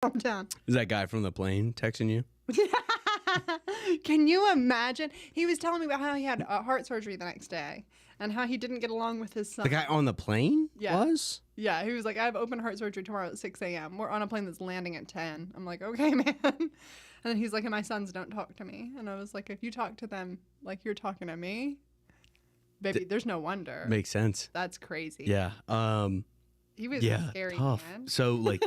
calm down. Is that guy from the plane texting you? Can you imagine? He was telling me about how he had heart surgery the next day and how he didn't get along with his son. The guy on the plane was? Yeah, he was like, I have open heart surgery tomorrow at 6 a.m. We're on a plane that's landing at 10. I'm like, okay, man. And then he's like, and my sons don't talk to me. And I was like, if you talk to them like you're talking to me, baby, there's no wonder. Makes sense. That's crazy. Yeah. He was a scary tough. man. So, like,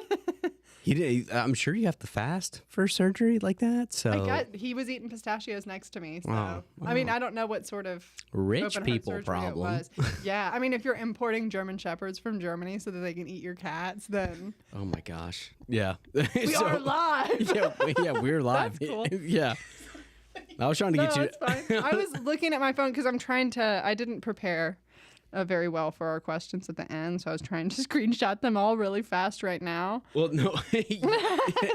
he did. I'm sure you have to fast for surgery like that. So he was eating pistachios next to me. So Wow. I mean, I don't know what sort of Rich open heart people surgery problem. It was. Yeah, I mean, if you're importing German shepherds from Germany so that they can eat your cats, then oh my gosh. Yeah. we are live. We're live. That's cool. Yeah. I was trying to get you. It's fine. I was looking at my phone because I didn't prepare very well for our questions at the end, so I was trying to screenshot them all really fast right now. Well, no,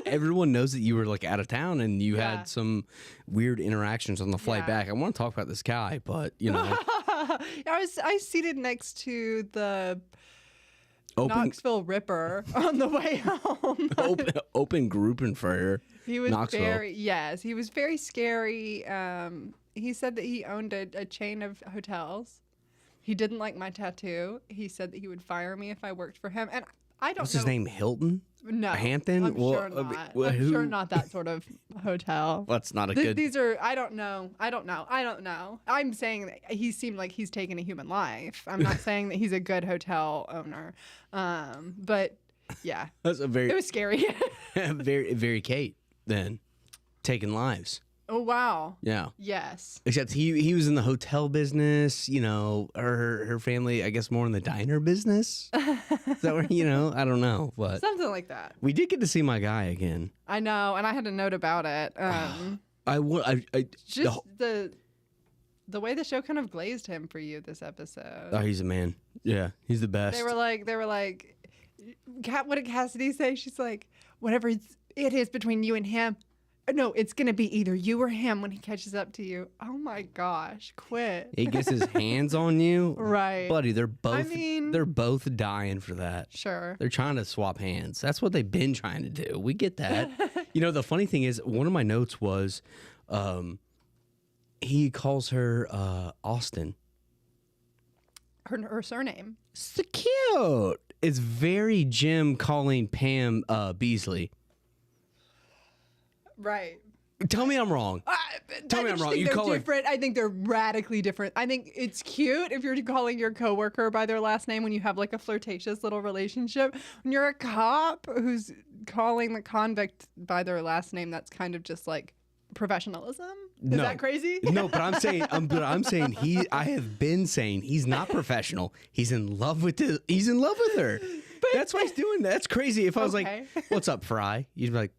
everyone knows that you were like out of town and you had some weird interactions on the flight back. I want to talk about this guy, but you know, I seated next to the Knoxville Ripper on the way home. open grouping for her. He was Knoxville. he was very scary. He said that he owned a chain of hotels. He didn't like my tattoo. He said that he would fire me if I worked for him. And I don't know. What's his name? Hilton? No. Hampton? I'm sure not. I'm sure not that sort of hotel. That's not a good... These are, I don't know. I'm saying that he seemed like he's taken a human life. I'm not saying that he's a good hotel owner. But yeah. That's a very... It was scary. very, very Kate, then. Taking lives. Oh, wow. Yeah. Yes. Except he was in the hotel business, you know, her family, I guess, more in the diner business. Is that where, you know, I don't know. But something like that. We did get to see my guy again. I know, and I had a note about it. Just the way the show kind of glazed him for you this episode. Oh, he's a man. Yeah, he's the best. They were like, what did Cassidy say? She's like, whatever it is between you and him. No, it's going to be either you or him when he catches up to you. Oh my gosh, quit. He gets his hands on you. Right. Buddy, they're both dying for that. Sure. They're trying to swap hands. That's what they've been trying to do. We get that. You know, the funny thing is, one of my notes was he calls her Austin. Her surname. So cute. It's very Jim calling Pam Beasley. Right. Tell me I'm wrong. Tell me I'm wrong. You call different. I think they're radically different. I think it's cute if you're calling your coworker by their last name when you have like a flirtatious little relationship. When you're a cop who's calling the convict by their last name, that's kind of just like professionalism. Is that crazy? No, but I'm saying I have been saying he's not professional. He's in love with her. But that's why he's doing that. That's crazy. If I was like, "What's up, Fry?" You'd be like,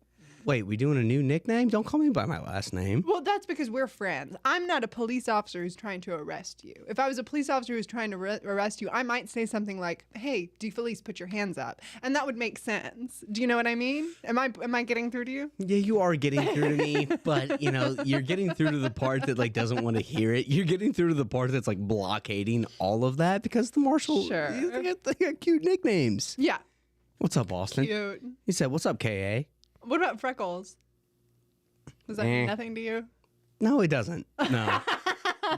wait, we doing a new nickname? Don't call me by my last name. Well, that's because we're friends. I'm not a police officer who's trying to arrest you. If I was a police officer who's trying to arrest you, I might say something like, hey, Felice, put your hands up. And that would make sense. Do you know what I mean? Am I getting through to you? Yeah, you are getting through to me, but, you know, you're getting through to the part that, like, doesn't want to hear it. You're getting through to the part that's, like, blockading all of that because the marshal, they got cute nicknames. Yeah. What's up, Austin? Cute. He said, what's up, K.A.? What about Freckles? Does that mean nothing to you? No, it doesn't. No.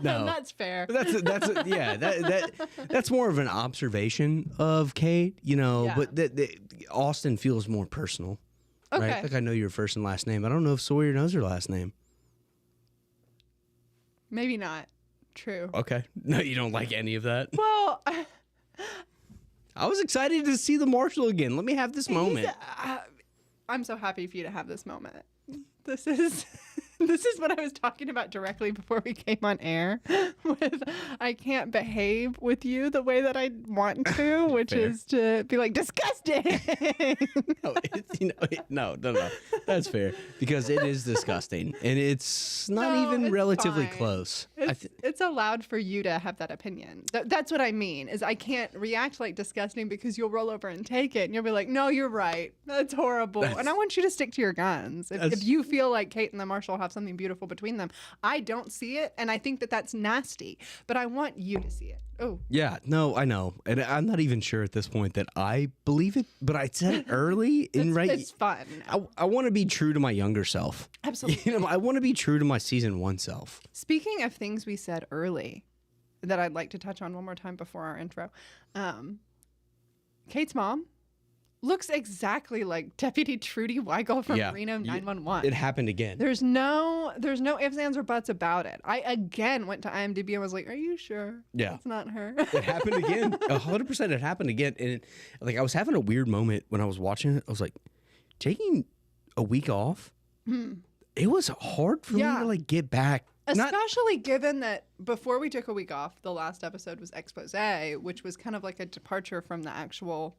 No. That's fair. That's more of an observation of Kate, you know, but Austin feels more personal. Okay. Right? Like I know your first and last name. I don't know if Sawyer knows her last name. Maybe not. True. Okay. No, you don't like any of that? Well, I was excited to see the marshal again. Let me have this moment. I'm so happy for you to have this moment. This is what I was talking about directly before we came on air. With I can't behave with you the way that I want to, which is to be like disgusting. No, that's fair because it is disgusting and it's not even relatively fine. close. It's it's allowed for you to have that opinion. That's what I mean, is I can't react like disgusting because you'll roll over and take it and you'll be like, no, you're right. That's horrible. And I want you to stick to your guns. If you feel like Kate and the Marshal have something beautiful between them, I don't see it. And I think that that's nasty, but I want you to see it. Oh. Yeah, no, I know. And I'm not even sure at this point that I believe it, but I said it early. It's fun. I want to be true to my younger self. Absolutely. I want to be true to my season 1 self. Speaking of things we said early that I'd like to touch on one more time before our intro, Kate's mom looks exactly like Deputy Trudy Weigel from Reno 911. It happened again. There's no ifs, ands, or buts about it. I again went to IMDb and was like, "Are you sure? Yeah, it's not her." It happened again. 100%. It happened again, and I was having a weird moment when I was watching it. I was like, taking a week off. It was hard for me to get back. Especially given that before we took a week off, the last episode was Expose, which was kind of like a departure from the actual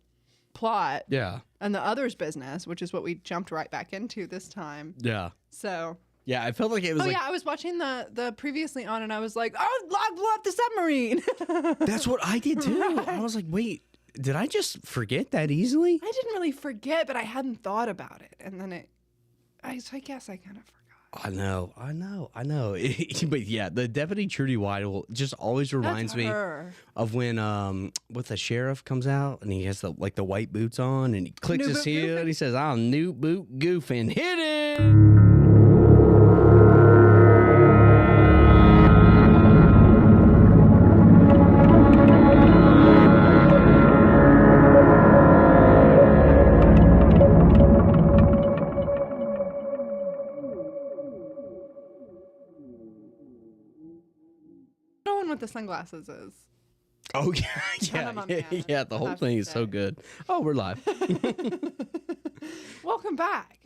plot. Yeah. And the others business, which is what we jumped right back into this time. Yeah. So. Yeah, I felt like it was I was watching the previously on and I was like, oh, I blew up the submarine. That's what I did too. Right. I was like, wait, did I just forget that easily? I didn't really forget, but I hadn't thought about it. And then I guess I kind of forgot. I know. But yeah, the Deputy Trudy Weigel just always reminds me of when with the sheriff comes out and he has the white boots on and he clicks his heel and he says, "I'll new boot goof and hit it." What the sunglasses is. Oh yeah. The whole thing is so good. Oh, we're live. Welcome back.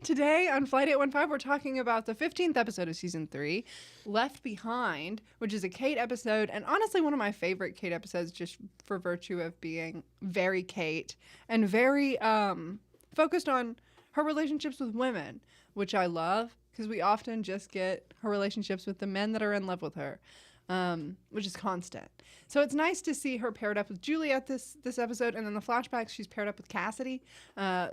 Today on Flight 815, we're talking about the 15th episode of season 3, Left Behind, which is a Kate episode, and honestly one of my favorite Kate episodes, just for virtue of being very Kate and very focused on her relationships with women, which I love. Because we often just get her relationships with the men that are in love with her, which is constant. So it's nice to see her paired up with Juliet this episode. And then the flashbacks, she's paired up with Cassidy,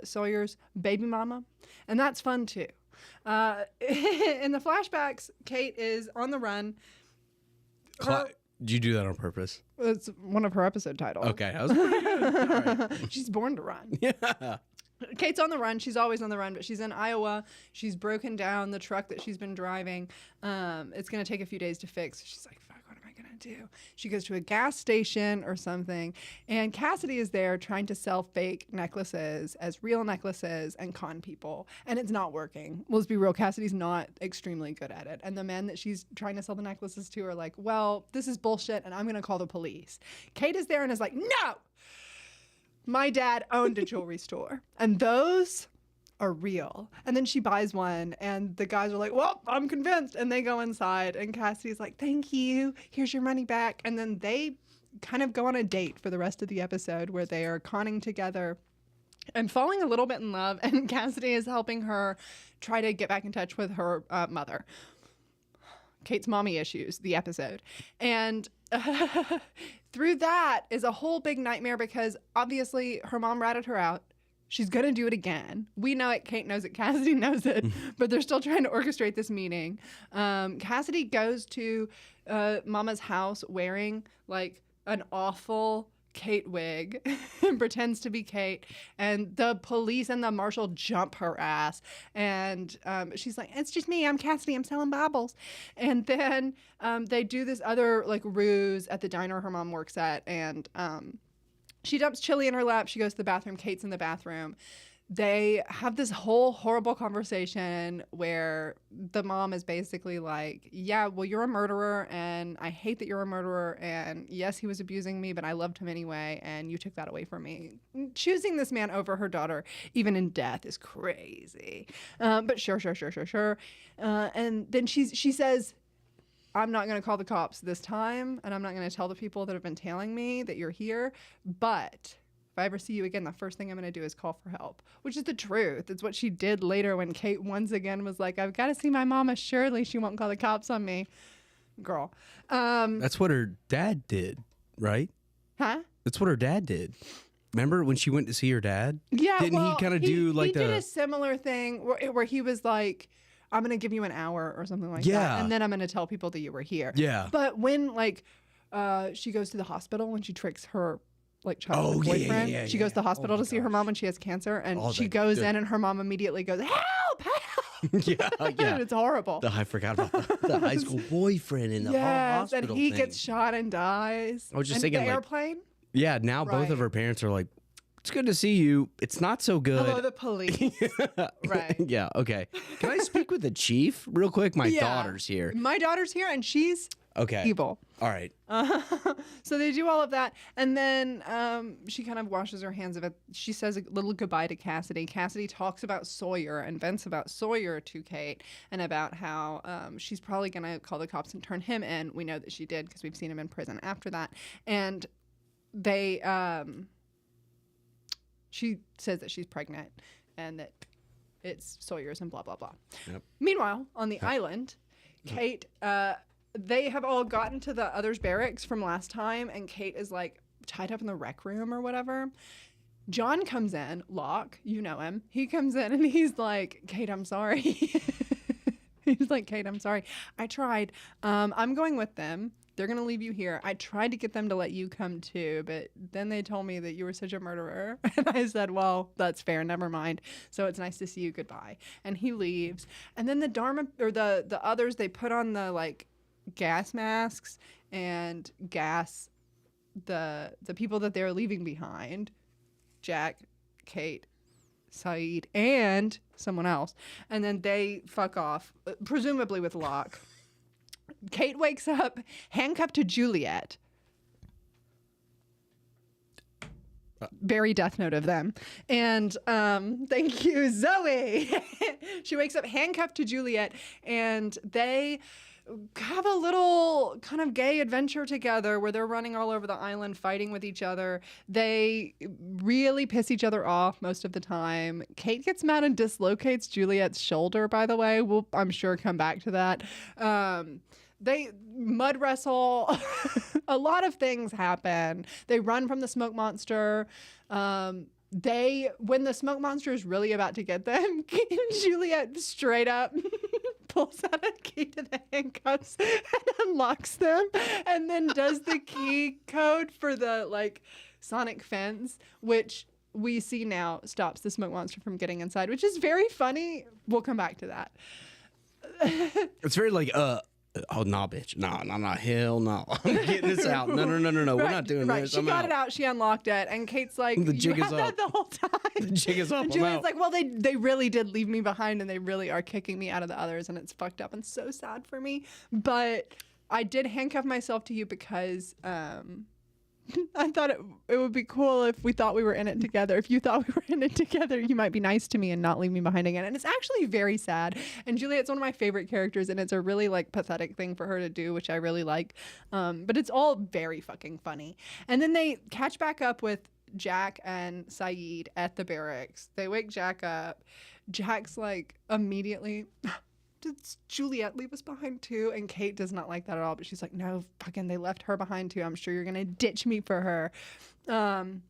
Sawyer's baby mama. And that's fun, too. In the flashbacks, Kate is on the run. Did you do that on purpose? It's one of her episode titles. Okay. I was right. She's born to run. Yeah. Kate's on the run. She's always on the run, but she's in Iowa. She's broken down the truck that she's been driving. It's going to take a few days to fix. She's like, fuck, what am I going to do? She goes to a gas station or something, and Cassidy is there trying to sell fake necklaces as real necklaces and con people, and it's not working. Well, let's be real. Cassidy's not extremely good at it, and the men that she's trying to sell the necklaces to are like, well, this is bullshit, and I'm going to call the police. Kate is there and is like, no! My dad owned a jewelry store, and those are real. And then she buys one, and the guys are like, well, I'm convinced. And they go inside, and Cassidy's like, thank you. Here's your money back. And then they kind of go on a date for the rest of the episode where they are conning together and falling a little bit in love. And Cassidy is helping her try to get back in touch with her mother. Kate's mommy issues, the episode. And through that is a whole big nightmare because obviously her mom ratted her out. She's going to do it again. We know it. Kate knows it. Cassidy knows it. But they're still trying to orchestrate this meeting. Cassidy goes to Mama's house wearing like an awful Kate wig and pretends to be Kate, and the police and the marshal jump her ass, and she's like, it's just me, I'm Cassidy, I'm selling Bibles. And then they do this other like ruse at the diner her mom works at, and she dumps chili in her lap. She goes to the bathroom. Kate's in the bathroom. They have this whole horrible conversation where the mom is basically like, yeah, well, you're a murderer, and I hate that you're a murderer, and yes, he was abusing me, but I loved him anyway, and you took that away from me. Choosing this man over her daughter, even in death, is crazy. But sure. And then she says, I'm not going to call the cops this time, and I'm not going to tell the people that have been tailing me that you're here, but if I ever see you again, the first thing I'm going to do is call for help, which is the truth. It's what she did later when Kate once again was like, I've got to see my mama. Surely she won't call the cops on me. girl. That's what her dad did, right? Huh? That's what her dad did. Remember when she went to see her dad? Yeah. Didn't he kind of do like he did a similar thing where he was like, I'm going to give you an hour or something like that. And then I'm going to tell people that you were here. Yeah. But when like she goes to the hospital and she tricks her like childhood boyfriend. She goes to the hospital to see her mom when she has cancer, and she goes in and her mom immediately goes, help, help. Yeah. And it's horrible. I forgot about the high school boyfriend in the hospital and he thing. gets shot and dies. I was just and thinking, the like, airplane. Yeah, now both of her parents are like, it's good to see you. It's not so good. Hello, the police. Right. Yeah, okay. Can I speak with the chief real quick? My daughter's here. My daughter's here, and she's evil. All right. So they do all of that, and then she kind of washes her hands of it. She says a little goodbye to Cassidy. Cassidy talks about Sawyer and vents about Sawyer to Kate, and about how she's probably going to call the cops and turn him in. We know that she did because we've seen him in prison after that. And they, she says that she's pregnant and that it's Sawyer's and blah, blah, blah. Yep. Meanwhile, on the island, Kate, they have all gotten to the others' barracks from last time, and Kate is like tied up in the rec room or whatever. John comes in, Locke, you know him. He comes in and he's like, Kate, I'm sorry. He's like, Kate, I'm sorry. I tried. I'm going with them. They're going to leave you here. I tried to get them to let you come too, but then they told me that you were such a murderer. And I said, well, that's fair. Never mind. So it's nice to see you. Goodbye. And he leaves. And then the Dharma, or the others, they put on the like gas masks and gas the people that they're leaving behind. Jack, Kate, Saeed, and someone else. And then they fuck off, presumably with Locke. Kate wakes up handcuffed to Juliet. Very Death Note of them. And thank you, Zoe. She wakes up handcuffed to Juliet, and they have a little kind of gay adventure together where they're running all over the island fighting with each other. They really piss each other off most of the time. Kate gets mad and dislocates Juliet's shoulder, by the way. We'll, I'm sure, come back to that. They mud wrestle. A lot of things happen. They run from the smoke monster. When the smoke monster is really about to get them, Juliet straight up pulls out a key to the handcuffs and unlocks them, and then does the key code for the like sonic fence, which we see now stops the smoke monster from getting inside, which is very funny. We'll come back to that. It's very like, oh, nah, bitch. Nah, hell no. I'm getting this out. No. Right, we're not doing this. She got it out. She unlocked it. And Kate's like, the jig you is had up. that the whole time. The jig is up. And Juliet's like, well, they really did leave me behind, and they really are kicking me out of the others, and it's fucked up and so sad for me. But I did handcuff myself to you because I thought it would be cool if we thought we were in it together. If you thought we were in it together, you might be nice to me and not leave me behind again. And it's actually very sad. And Juliet's one of my favorite characters, and it's a really like pathetic thing for her to do, which I really like. But it's all very fucking funny. And then they catch back up with Jack and Saeed at the barracks. They wake Jack up. Jack's like immediately, did Juliet leave us behind too? And Kate does not like that at all, but she's like, no, fucking they left her behind too. I'm sure you're gonna ditch me for her.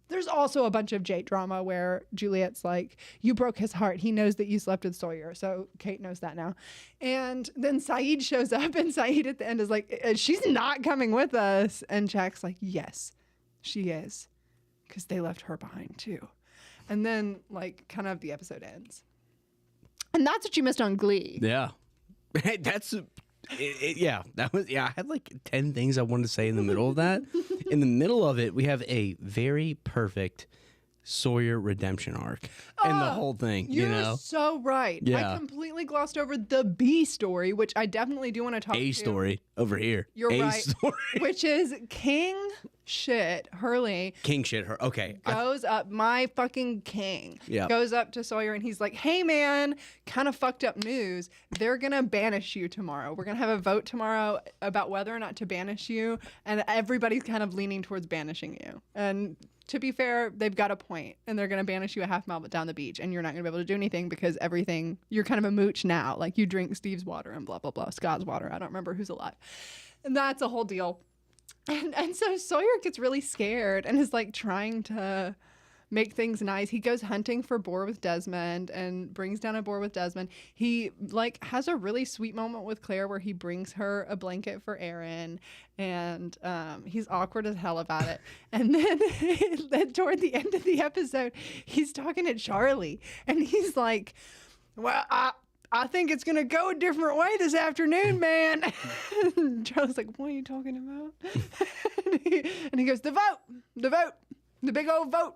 There's also a bunch of Jake drama where Juliet's like, you broke his heart. He knows that you slept with Sawyer. So Kate knows that now. And then Saeed shows up, and Saeed at the end is like, she's not coming with us. And Jack's like, yes, she is. Because they left her behind too. And then like kind of the episode ends. And that's what you missed on Glee. Yeah. That's that was I had like 10 things I wanted to say in the middle of that. In the middle of it, we have a very perfect Sawyer redemption arc and the whole thing. You're so right. Yeah. I completely glossed over the B story, which I definitely do want to talk A to. story over here. You're A right. Story. Which is King shit Hurley King shit her. Okay. goes up, my fucking king. Yeah. Goes up to Sawyer and he's like, hey man, kind of fucked up news. They're gonna banish you tomorrow. We're gonna have a vote tomorrow about whether or not to banish you, and everybody's kind of leaning towards banishing you. And to be fair, they've got a point, and they're gonna banish you a half mile down the beach and you're not going to be able to do anything because everything, you're kind of a mooch now. Like you drink Steve's water and blah, blah, blah, Scott's water. I don't remember who's alive. And that's a whole deal. And so Sawyer gets really scared and is like trying to make things nice. He goes hunting for boar with Desmond and brings down a boar with Desmond. He like has a really sweet moment with Claire where he brings her a blanket for Aaron, and he's awkward as hell about it. And then toward the end of the episode, he's talking to Charlie and he's like, well, I think it's going to go a different way this afternoon, man. Charlie's like, what are you talking about? and he goes, the vote, the big old vote.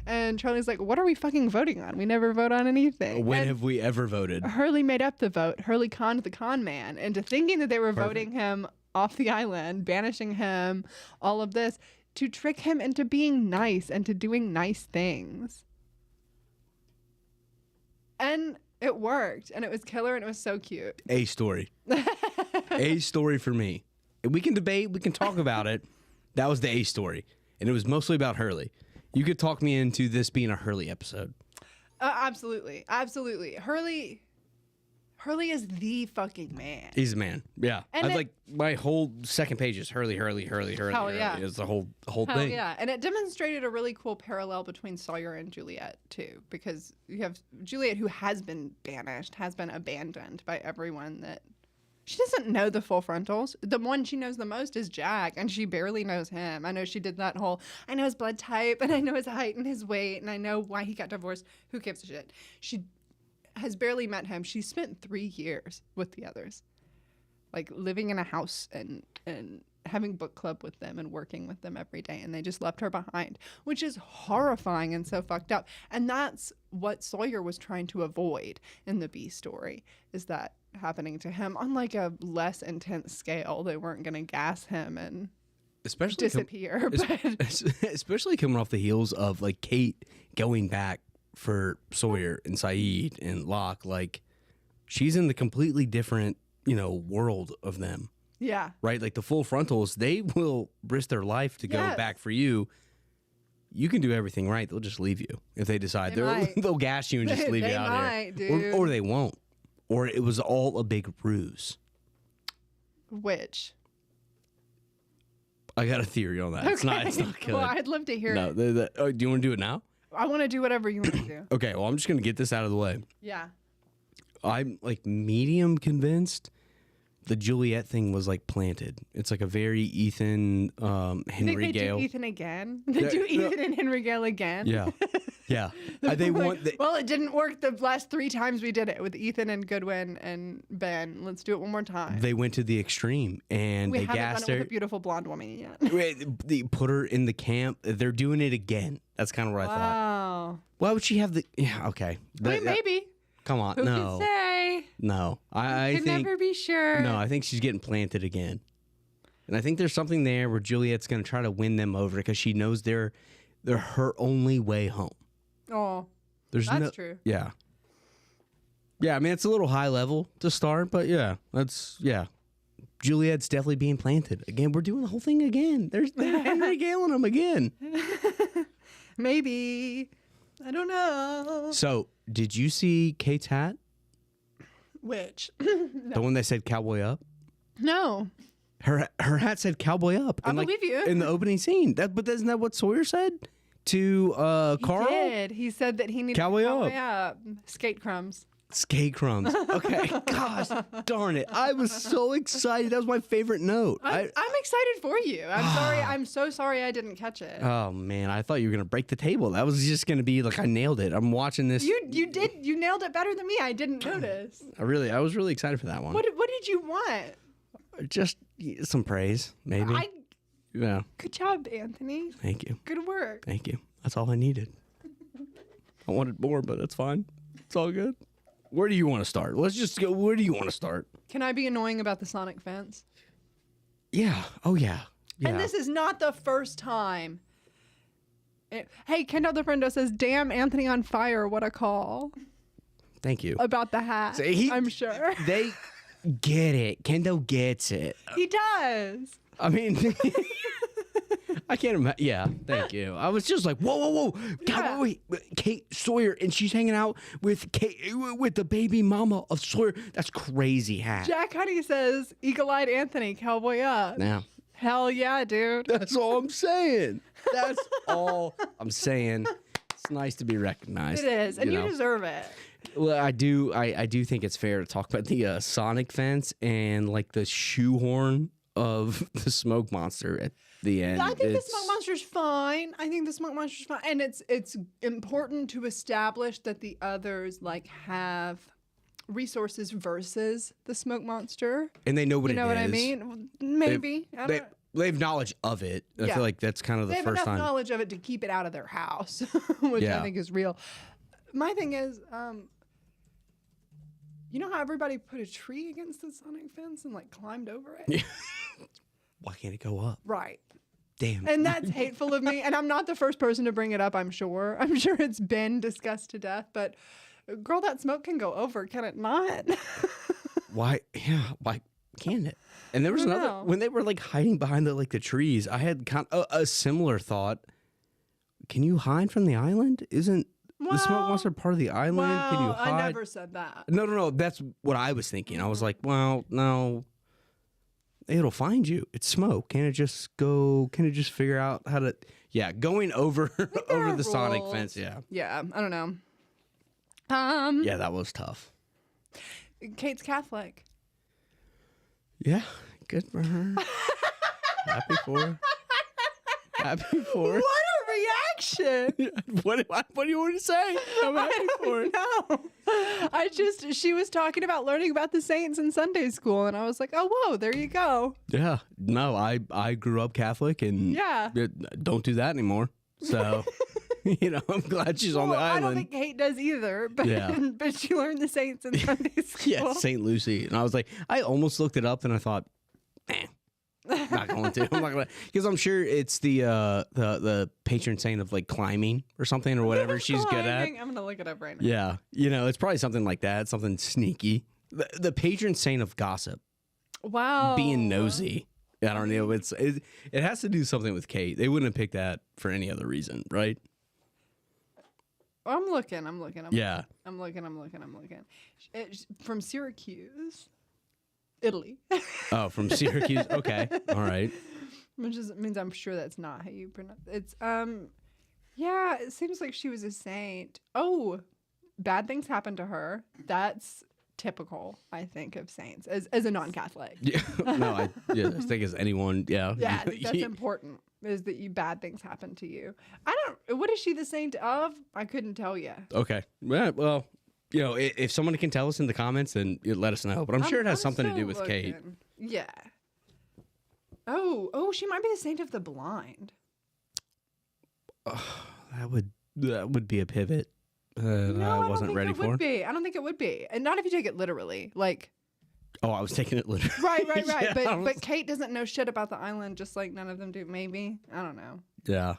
And Charlie's like, what are we fucking voting on? We never vote on anything. When have we ever voted? Hurley made up the vote. Hurley conned the con man into thinking that they were voting him off the island, banishing him, all of this, to trick him into being nice and to doing nice things. And it worked. And it was killer and it was so cute. A story. A story for me. We can debate. We can talk about it. That was the A story. And it was mostly about Hurley. You could talk me into this being a Hurley episode. Absolutely. Absolutely. Hurley is the fucking man. He's a man. Yeah. And like my whole second page is Hurley. Hell yeah. It's the whole Hell thing. Yeah. And it demonstrated a really cool parallel between Sawyer and Juliet too, because you have Juliet who has been banished, has been abandoned by everyone that she doesn't know the full frontals. The one she knows the most is Jack, and she barely knows him. I know she did that whole, I know his blood type, and I know his height and his weight, and I know why he got divorced. Who gives a shit? She has barely met him. She spent 3 years with the others, like living in a house and having book club with them and working with them every day, and they just left her behind, which is horrifying and so fucked up. And that's what Sawyer was trying to avoid in the B story, is that happening to him on like a less intense scale. They weren't going to gas him and disappear. Especially coming off the heels of like Kate going back for Sawyer and Saeed and Locke. Like she's in the completely different, world of them. Yeah. Right? Like the full frontals, they will risk their life to go back for you. You can do everything right. They'll just leave you if they decide. They'll gas you and just leave you out here. Or they won't. Or it was all a big ruse. Which? I got a theory on that. Okay. It's not good. Well, I'd love to hear it. Do you want to do it now? I want to do whatever you want to do. Okay, well, I'm just going to get this out of the way. Yeah. I'm like medium convinced the Juliet thing was like planted. It's like a very Ethan, Henry Gale. Do Ethan again? They do Ethan and Henry Gale again? Yeah. Yeah. They want. Well, it didn't work the last 3 times we did it with Ethan and Goodwin and Ben. Let's do it one more time. They went to the extreme and they gassed her. We haven't done it with a beautiful blonde woman yet. They put her in the camp. They're doing it again. That's kind of what I thought. Wow. Why would she have the? Yeah. Okay. Maybe. Come on. Who no. can say? No. I can think. Never be sure. No, I think she's getting planted again. And I think there's something there where Juliet's going to try to win them over because she knows they're her only way home. Oh. That's true. Yeah. Yeah, I mean, it's a little high level to start, but yeah. Juliet's definitely being planted. Again, we're doing the whole thing again. There's Henry Gale in them again. Maybe. I don't know. So, did you see Kate's hat? Which? No. The one that said Cowboy Up? No. Her hat said Cowboy Up. I believe you. In the opening scene. But isn't that what Sawyer said to Carl? He did. He said that he needed Cowboy Up. Skate crumbs. Skate crumbs. Okay. Gosh, darn it. I was so excited. That was my favorite note. I'm excited for you. I'm sorry. I'm so sorry I didn't catch it. Oh, man. I thought you were going to break the table. That was just going to be like I nailed it. I'm watching this. You did. You nailed it better than me. I didn't notice. I was really excited for that one. What did you want? Just some praise, maybe. Yeah. Good job, Anthony. Thank you. Good work. Thank you. That's all I needed. I wanted more, but that's fine. It's all good. Where do you want to start? Let's just go. Where do you want to start? Can I be annoying about the Sonic fence? Yeah. Oh, yeah. And this is not the first time. Hey, Kendall DeFrendo says, damn, Anthony on fire. What a call. Thank you. About the hat, I'm sure. They get it. Kendall gets it. He does. I mean, I can't imagine. Yeah, thank you. I was just like, whoa. God, Yeah. wait. Kate Sawyer, and she's hanging out with Kate, with the baby mama of Sawyer. That's crazy hat. Jack Honey says, eagle-eyed Anthony, cowboy up. Now, Hell yeah, dude. that's all I'm saying. That's all I'm saying. It's nice to be recognized. It is, and you know? deserve it. Well, I do think it's fair to talk about the Sonic fence and like the shoehorn of the smoke monster at the end. I think the smoke monster's fine. And it's important to establish that the others like have resources versus the smoke monster. And they know what it is. You know what I mean? Maybe. I don't know. They have knowledge of it. I Yeah. feel like that's kind of the They have first enough time. knowledge of it to keep it out of their house, which Yeah. I think is real. My thing is, you know how everybody put a tree against the Sonic fence and like climbed over it? Why can't it go up? Right. Damn. And that's hateful of me. And I'm not the first person to bring it up, I'm sure. I'm sure it's been discussed to death, but girl, that smoke can go over, can it not? Why? Yeah. Why can't it? And there was I don't another know. when they were like hiding behind the trees. I had kind of a similar thought. Can you hide from the island? Isn't the smoke Well, monster part of the island? Can you Well, hide? I never said that. No. That's what I was thinking. I was like, well, no. It'll find you. It's smoke. Can it just go? Can it just figure out how to? Yeah, going over There over are the Sonic rules. fence. Yeah. Yeah, I don't know. Yeah, that was tough. Kate's Catholic. Yeah, good for her. Happy for her. Happy for her. What a reaction! What do you want to say? I'm happy for her. No, she was talking about learning about the saints in Sunday school, and I was like, oh, whoa, there you go. Yeah, no, I grew up Catholic and Yeah. don't do that anymore. So, I'm glad she's on the Well, I don't island. think Kate does either, but Yeah. but she learned the saints in Sunday school. Yeah, St. Lucy. And I was like, I almost looked it up and I thought, not going to. I'm not going to. Because I'm sure it's the patron saint of like climbing or something or whatever she's good at. I'm going to look it up right now. Yeah. It's probably something like that, something sneaky. The patron saint of gossip, Wow. being nosy. I don't know. It has to do something with Kate. They wouldn't have picked that for any other reason, right? I'm looking. Yeah. I'm looking. It's from Syracuse, Italy. Oh, from Syracuse. Okay. All right. Which means I'm sure that's not how you pronounce it. It's yeah, it seems like she was a saint. Oh, bad things happened to her. That's typical, I think, of saints as a non-Catholic. Yeah. No, I think as anyone, yeah. Yeah, I think that's important. Is that bad things happen to you? What is she the saint of? I couldn't tell you. Okay. Well, if someone can tell us in the comments, then let us know. But I'm sure it has something to do with Kate. Yeah. Oh, she might be the saint of the blind. That would be a pivot. No, I wasn't ready for. I don't think it would be, and not if you take it literally. Like, Oh, I was taking it literally. right. Yeah, But Kate doesn't know shit about the island, just like none of them do. Maybe, I don't know. Yeah.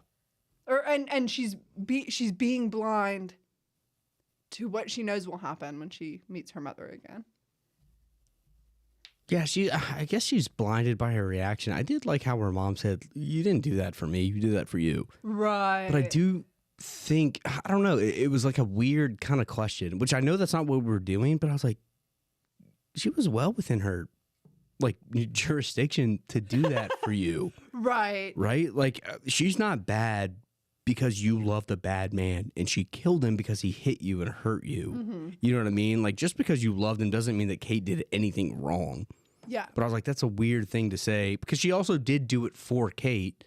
And she's being blind to what she knows will happen when she meets her mother again. Yeah, I guess she's blinded by her reaction. I did like how her mom said, "You didn't do that for me. You did that for you." Right. But I do think, I don't know, it was like a weird kind of question, which I know that's not what we're doing, but I was like, she was well within her like jurisdiction to do that for you. Right. Right? Like she's not bad because you loved a bad man and she killed him because he hit you and hurt you. Mm-hmm. You know what I mean? Like just because you loved him doesn't mean that Kate did anything wrong. Yeah. But I was like, that's a weird thing to say because she also did do it for Kate,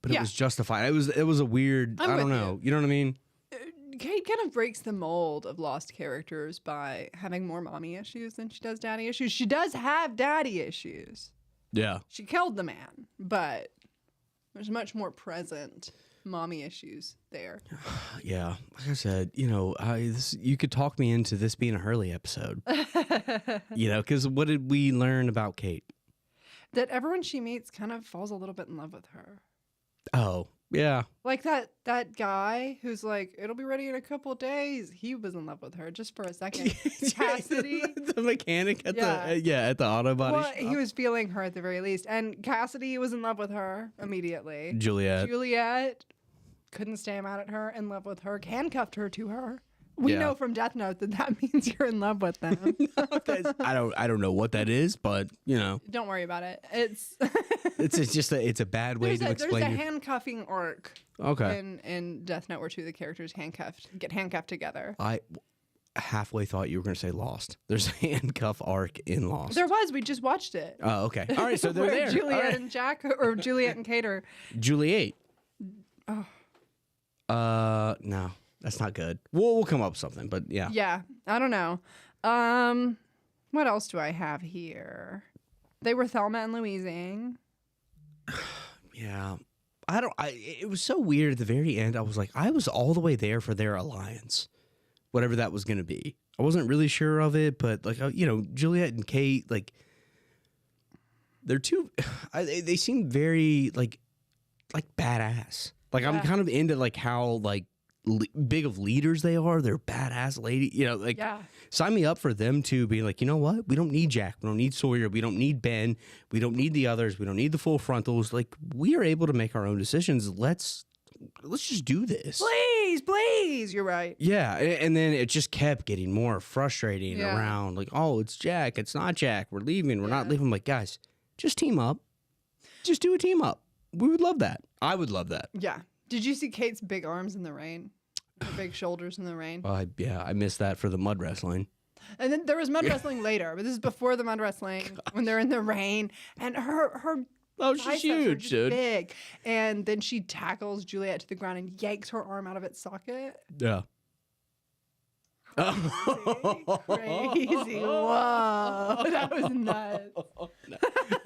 but it Yeah. was justified. It was a weird, I'm I don't with know. You know what I mean? Kate kind of breaks the mold of lost characters by having more mommy issues than she does daddy issues. She does have daddy issues. Yeah. She killed the man, but there's much more present mommy issues there. Yeah. Like I said, you could talk me into this being a Hurley episode. Because what did we learn about Kate? That everyone she meets kind of falls a little bit in love with her. Oh, Yeah. Like that guy who's like, it'll be ready in a couple of days. He was in love with her just for a second. Cassidy, the mechanic at at the auto body shop. He was feeling her at the very least. And Cassidy was in love with her immediately. Juliet couldn't stay mad at her, in love with her, handcuffed her to her. We know from Death Note that means you're in love with them. I don't know what that is, but don't worry about it. It's it's a bad way to explain. There's a handcuffing arc. Okay. In Death Note where two of the characters get handcuffed together. I halfway thought you were going to say Lost. There's a handcuff arc in Lost. There was. We just watched it. Oh, okay. All right, so they're there. Juliet and Jack, or Juliet and Kate are. Juliet. Oh. No. That's not good. We'll come up with something, but yeah. Yeah, I don't know. What else do I have here? They were Thelma and Louising. Yeah. It was so weird at the very end. I was like, I was all the way there for their alliance, whatever that was going to be. I wasn't really sure of it, but like, Juliet and Kate, like, they're two, they seem very like badass. Like, I'm kind of into like how like, big of leaders they are. They're badass lady, sign me up for them to be like, you know what, we don't need Jack, we don't need Sawyer, we don't need Ben, we don't need the others, we don't need the full frontals. Like, we are able to make our own decisions. Let's just do this, please. You're right. Yeah. And then it just kept getting more frustrating around like, oh, it's Jack, it's not Jack, we're leaving, we're not leaving. I'm like, guys, just team up, just do a team up. We would love that. I would love that. Yeah. Did you see Kate's big arms in the rain? Her big shoulders in the rain? I missed that for the mud wrestling. And then there was mud wrestling later, but this is before the mud wrestling when they're in the rain. And her she's huge, dude. Big. And then she tackles Juliet to the ground and yanks her arm out of its socket. Yeah. Crazy. Whoa. That was nuts.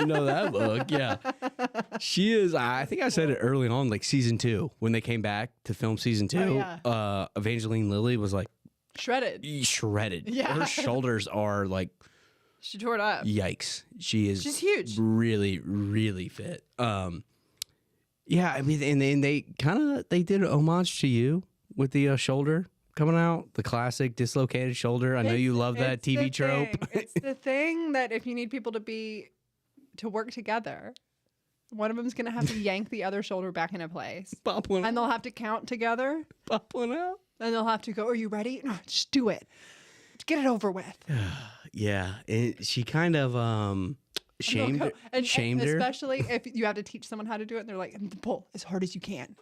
No, that look, yeah. She is, I think I said it early on, like season 2, when they came back to film season 2, Evangeline Lilly was like shredded. Yeah. Her shoulders are like, she tore it up. Yikes. She's huge. Really, really fit. Yeah, I mean, and they did an homage to you with the shoulder coming out, the classic dislocated shoulder. I know you love that TV trope. It's the thing that if you need people to work together, one of them's going to have to yank the other shoulder back into place. Pop one out. And they'll have to count together. Pop one out. And they'll have to go, are you ready? No, just do it. Get it over with. Yeah. She kind of shamed her. Especially if you have to teach someone how to do it. And they're like, pull as hard as you can.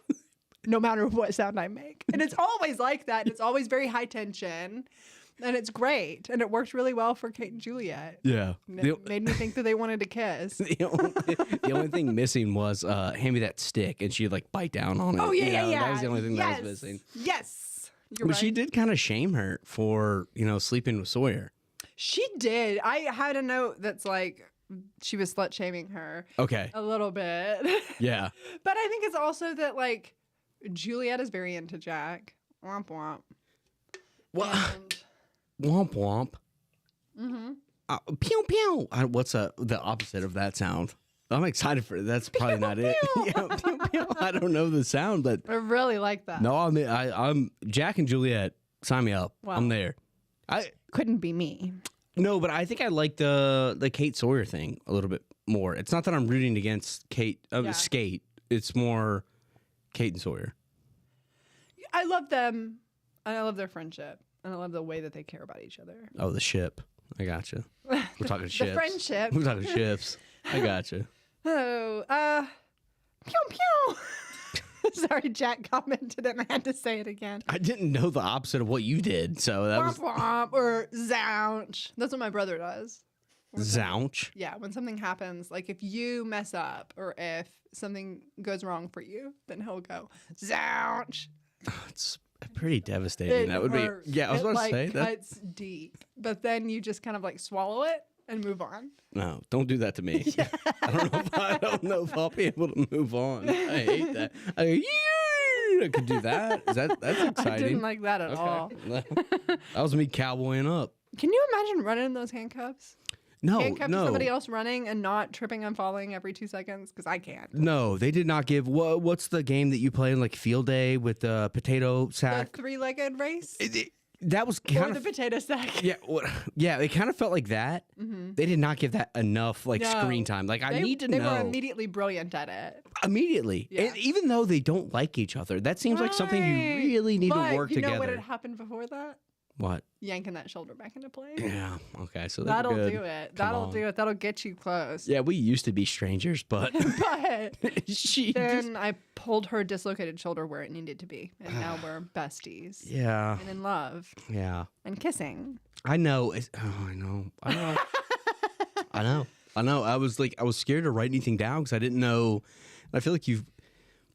No matter what sound I make. And it's always like that. And it's always very high tension. And it's great. And it worked really well for Kate and Juliet. Yeah. It made me think that they wanted to kiss. The only thing missing was hand me that stick. And she'd like bite down on it. Oh, yeah. That was the only thing that was missing. Yes. But she did kind of shame her for, sleeping with Sawyer. She did. I had a note that's like, she was slut shaming her. Okay. A little bit. Yeah. But I think it's also that like, Juliet is very into Jack. Womp womp. What? Womp womp. Mm-hmm. Pew pew. What's the opposite of that sound? I'm excited for it. That's probably pew, not pew. It. Yeah, pew, pew. I don't know the sound, but I really like that. No, I'm Jack and Juliet. Sign me up. Well, I'm there. I couldn't be me. No, but I think I like the Kate Sawyer thing a little bit more. It's not that I'm rooting against Kate Skate. It's more Kate and Sawyer. I love them, and I love their friendship, and I love the way that they care about each other. Oh, the ship. I gotcha. We're talking ships. The friendship. We're talking ships. I gotcha. Oh, pew pew. Sorry, Jack commented and I had to say it again. I didn't know the opposite of what you did, so that was... Womp, or zounch. That's what my brother does. Zounch? Yeah, when something happens, like if you mess up or if something goes wrong for you, then he'll go, zounch. It's pretty devastating. That would be... Yeah, I was about to say that. It's deep, but then you just kind of like swallow it and move on. No, don't do that to me. Yeah. I don't know if I'll be able to move on. I hate that. I could do that. That's exciting. I didn't like that at all. That was me cowboying up. Can you imagine running in those handcuffs? No, handcuffed to no. somebody else running and not tripping and falling every 2 seconds? Because I can't. No, they did not give. What's the game that you play in like field day with the potato The sack? three-legged race? That was Or kind the of potato sack? yeah. It kind of felt like that. They did not give that enough like No. screen time. Like I need to They know were immediately brilliant at it. immediately. Yeah. And even though they don't like each other, that seems like something you Right. really need But to work you together. know what had happened before that? What? Yanking that shoulder back into place. Yeah. Okay. So That'll good. do it. Come That'll on. do it. That'll get you close. Yeah, we used to be strangers, but But she. then I pulled her dislocated shoulder where it needed to be, and now we're besties Yeah. and in love Yeah. and kissing. I know. I know. I know. I know. I was scared to write anything down because I didn't know. I feel like you've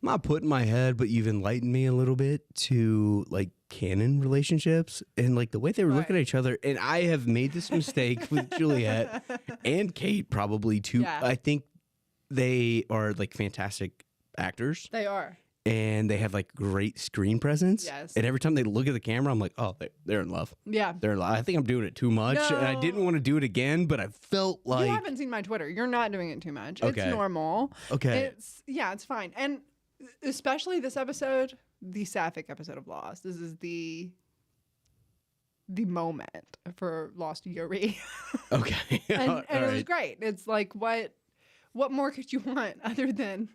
not put in my head, but you've enlightened me a little bit to like canon relationships and like the way they were looking at each other. And I have made this mistake with Juliet and Kate probably too. Yeah. I think they are like fantastic actors. They are. And they have like great screen presence. Yes. And every time they look at the camera, I'm like, oh, they're in love. Yeah. They're in love. I think I'm doing it too much. And I didn't No. want to do it again, but I felt like. You haven't seen my Twitter. You're not doing it too much. Okay. It's normal. Okay. It's fine. And especially this episode, the sapphic episode of Lost. This is the moment for Lost Yuri. Okay. and All it was right. great. It's like what more could you want other than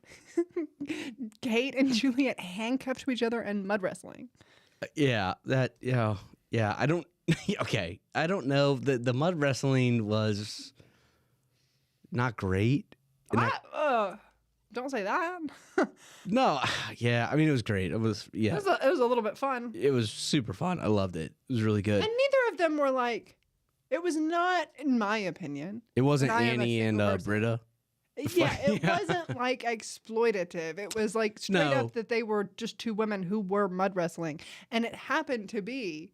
Kate and Juliet handcuffed to each other and mud wrestling? Yeah. Yeah. I don't. Okay. I don't know. The mud wrestling was not great. And Don't say that. no. Yeah. I mean, it was great. It was. Yeah. It was a little bit fun. It was super fun. I loved it. It was really good. And neither of them were like, it was not, in my opinion. It wasn't and I am a Annie and single person. Britta. Yeah, it Yeah. wasn't like exploitative. It was like straight No. up that they were just two women who were mud wrestling. And it happened to be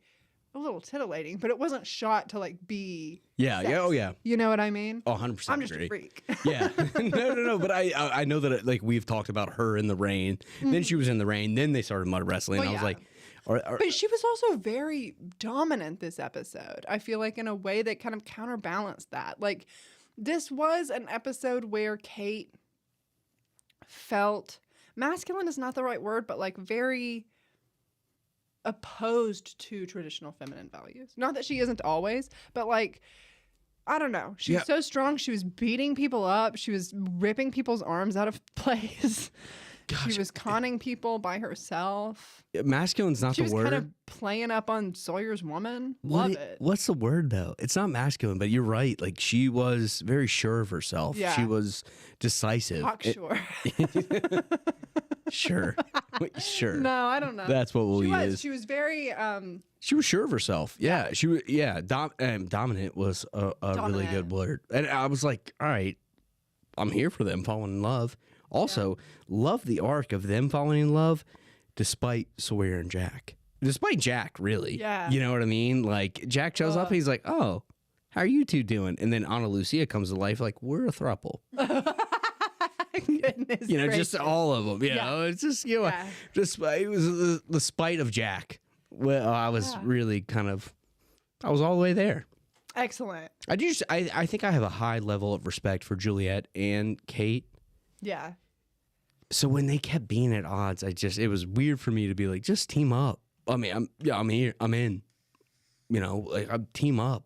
a little titillating, but it wasn't shot to like be. Yeah. Yeah. Oh, sexy. yeah. You know what I mean? Oh, 100% I'm just agree. a freak. Yeah. No. But I know that like we've talked about her in the rain. Then she was in the rain. Then they started mud wrestling. Well, I was yeah. like, But she was also very dominant this episode. I feel like in a way that kind of counterbalanced that. Like, this was an episode where Kate felt masculine is not the right word, but like very opposed to traditional feminine values. Not that she isn't always, but like, I don't know. She was so strong. She was beating people up. She was ripping people's arms out of place. Gosh. She was conning people by herself. masculine's not She the was word. kind of playing up on Sawyer's woman. Love it. What's the word though? It's not masculine, but you're right. Like she was very sure of herself. Yeah. She was decisive. Cocksure. Sure. Wait, sure. No, I don't know. That's what we'll use. She was very She was sure of herself. Yeah. She was. Yeah. Dominant was a really good Dominant. word. And I was like, all right, I'm here for them falling in love. Also, love the arc of them falling in love, despite Sawyer and Jack. Despite Jack, really. Yeah. You know what I mean? Like Jack shows up, and he's like, "Oh, how are you two doing?" And then Ana Lucia comes to life, like, "We're a throuple." goodness. You know, just gracious. all of them. You Yeah. know, it's just just it was the spite of Jack. Well, I was really kind of, I was all the way there. Excellent. I think I have a high level of respect for Juliet and Kate. Yeah. So when they kept being at odds, it was weird for me to be like, just team up. I mean, I'm here, I'm in. You know, like I'm team up.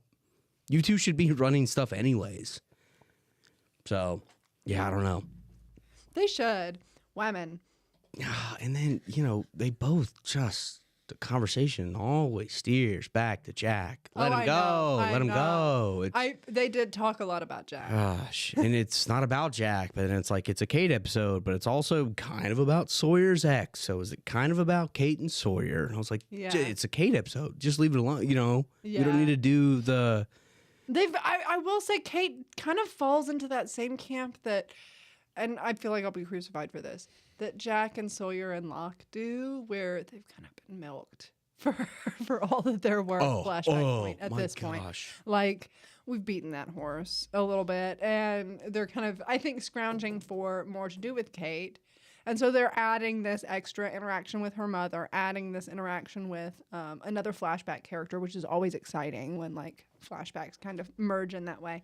You two should be running stuff anyways. So, yeah, I don't know. They should. Women. And then, you know, they both just, the conversation always steers back to Jack. Let him I go. know, I Let him know. go. They did talk a lot about Jack. Gosh. And it's not about Jack, but then it's like it's a Kate episode, but it's also kind of about Sawyer's ex. So is it kind of about Kate and Sawyer? And I was like, Yeah. It's a Kate episode. Just leave it alone. You know, we don't Yeah. need to do the. I will say Kate kind of falls into that same camp that, and I feel like I'll be crucified for this, that Jack and Sawyer and Locke do, where they've kind of been milked for all that they're worth. Flashback point at my this point. gosh. Like, we've beaten that horse a little bit, and they're kind of, I think, scrounging for more to do with Kate. And so they're adding this extra interaction with her mother, adding this interaction with another flashback character, which is always exciting when, like, flashbacks kind of merge in that way,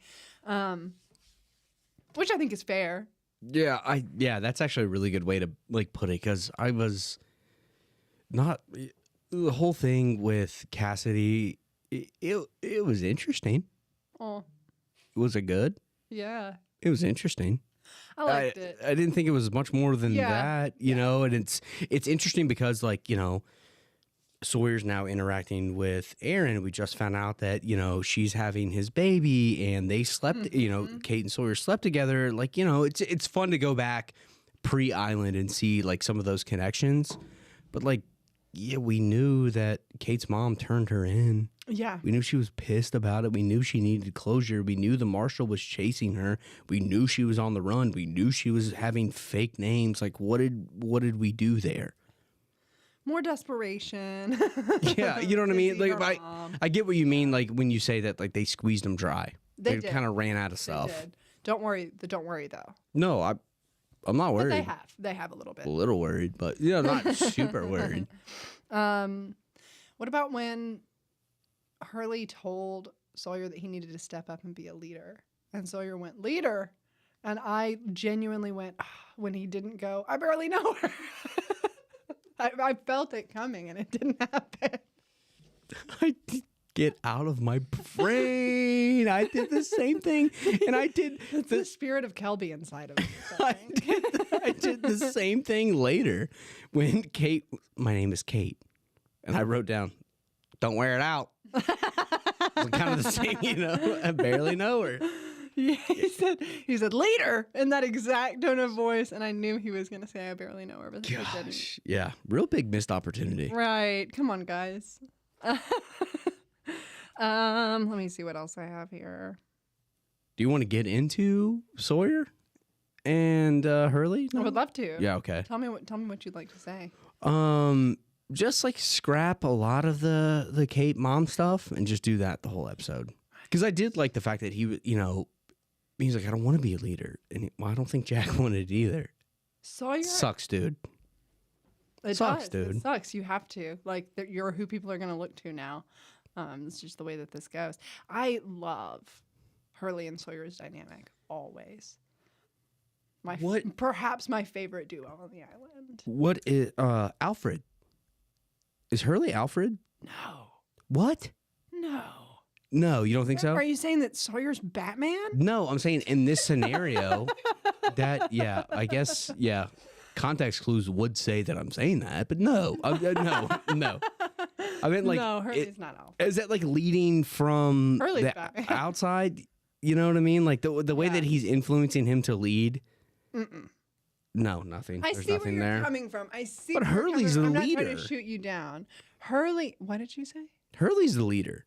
which I think is fair. Yeah, that's actually a really good way to like put it, because I was not the whole thing with Cassidy. It was interesting. Oh, Was it good? yeah, It was interesting. I liked it. I didn't think it was much more than that, you know. And it's interesting because, like, you know, Sawyer's now interacting with Aaron. We just found out that, you know, she's having his baby, and they slept. You know, Kate and Sawyer slept together. Like, you know, it's fun to go back pre-Island and see like some of those connections. But like, yeah, we knew that Kate's mom turned her in. Yeah. We knew she was pissed about it. We knew she needed closure. We knew the marshal was chasing her. We knew she was on the run. We knew she was having fake names. Like, what did we do there? More desperation. Yeah, you know what I mean? Busy Like, her mom. I get what you mean, like when you say that, like they squeezed them dry. They did. kind of ran out of They stuff. did. Don't worry though. No, I'm not But worried. they have a little bit. A little worried, but you know, not super worried. What about when Hurley told Sawyer that he needed to step up and be a leader, and Sawyer went leader, and I genuinely went when he didn't go. I barely know her. I felt it coming, and it didn't happen. Get out of my brain. I did the same thing, and I did The spirit of Kelby inside of me. I did the same thing later when Kate. My name is Kate, and I wrote down, "Don't wear it out." Kind of the same, you know. I barely know her. Yeah, he said leader in that exact tone of voice, and I knew he was gonna say I barely know her, but he didn't. Gosh, yeah, real big missed opportunity. Right, come on, guys. Let me see what else I have here. Do you want to get into Sawyer and Hurley? I would love to. Yeah, okay. Tell me what you'd like to say. Just like scrap a lot of the Kate mom stuff and just do that the whole episode. Because I did like the fact that he, you know, he's like, I don't want to be a leader, and I don't think Jack wanted it either. Sawyer Sucks, dude. It Sucks, does. dude. It sucks. You have to you're who people are gonna look to now. It's just the way that this goes. I love Hurley and Sawyer's dynamic always. Perhaps my favorite duo on the island. What is Alfred? Is Hurley Alfred? No. What? No. No, you don't think so? Are you saying that Sawyer's Batman? No, I'm saying in this scenario, I guess, context clues would say that I'm saying that, but no, no. I meant like, no, Hurley's not Alfred. Is that like leading from Hurley's the Batman. outside? You know what I mean? Like the way that he's influencing him to lead. No, nothing. I There's see nothing where you're there. coming from. I see. But where you're Hurley's coming the from. I'm not trying leader. to shoot you down. Hurley, what did you say? Hurley's the leader.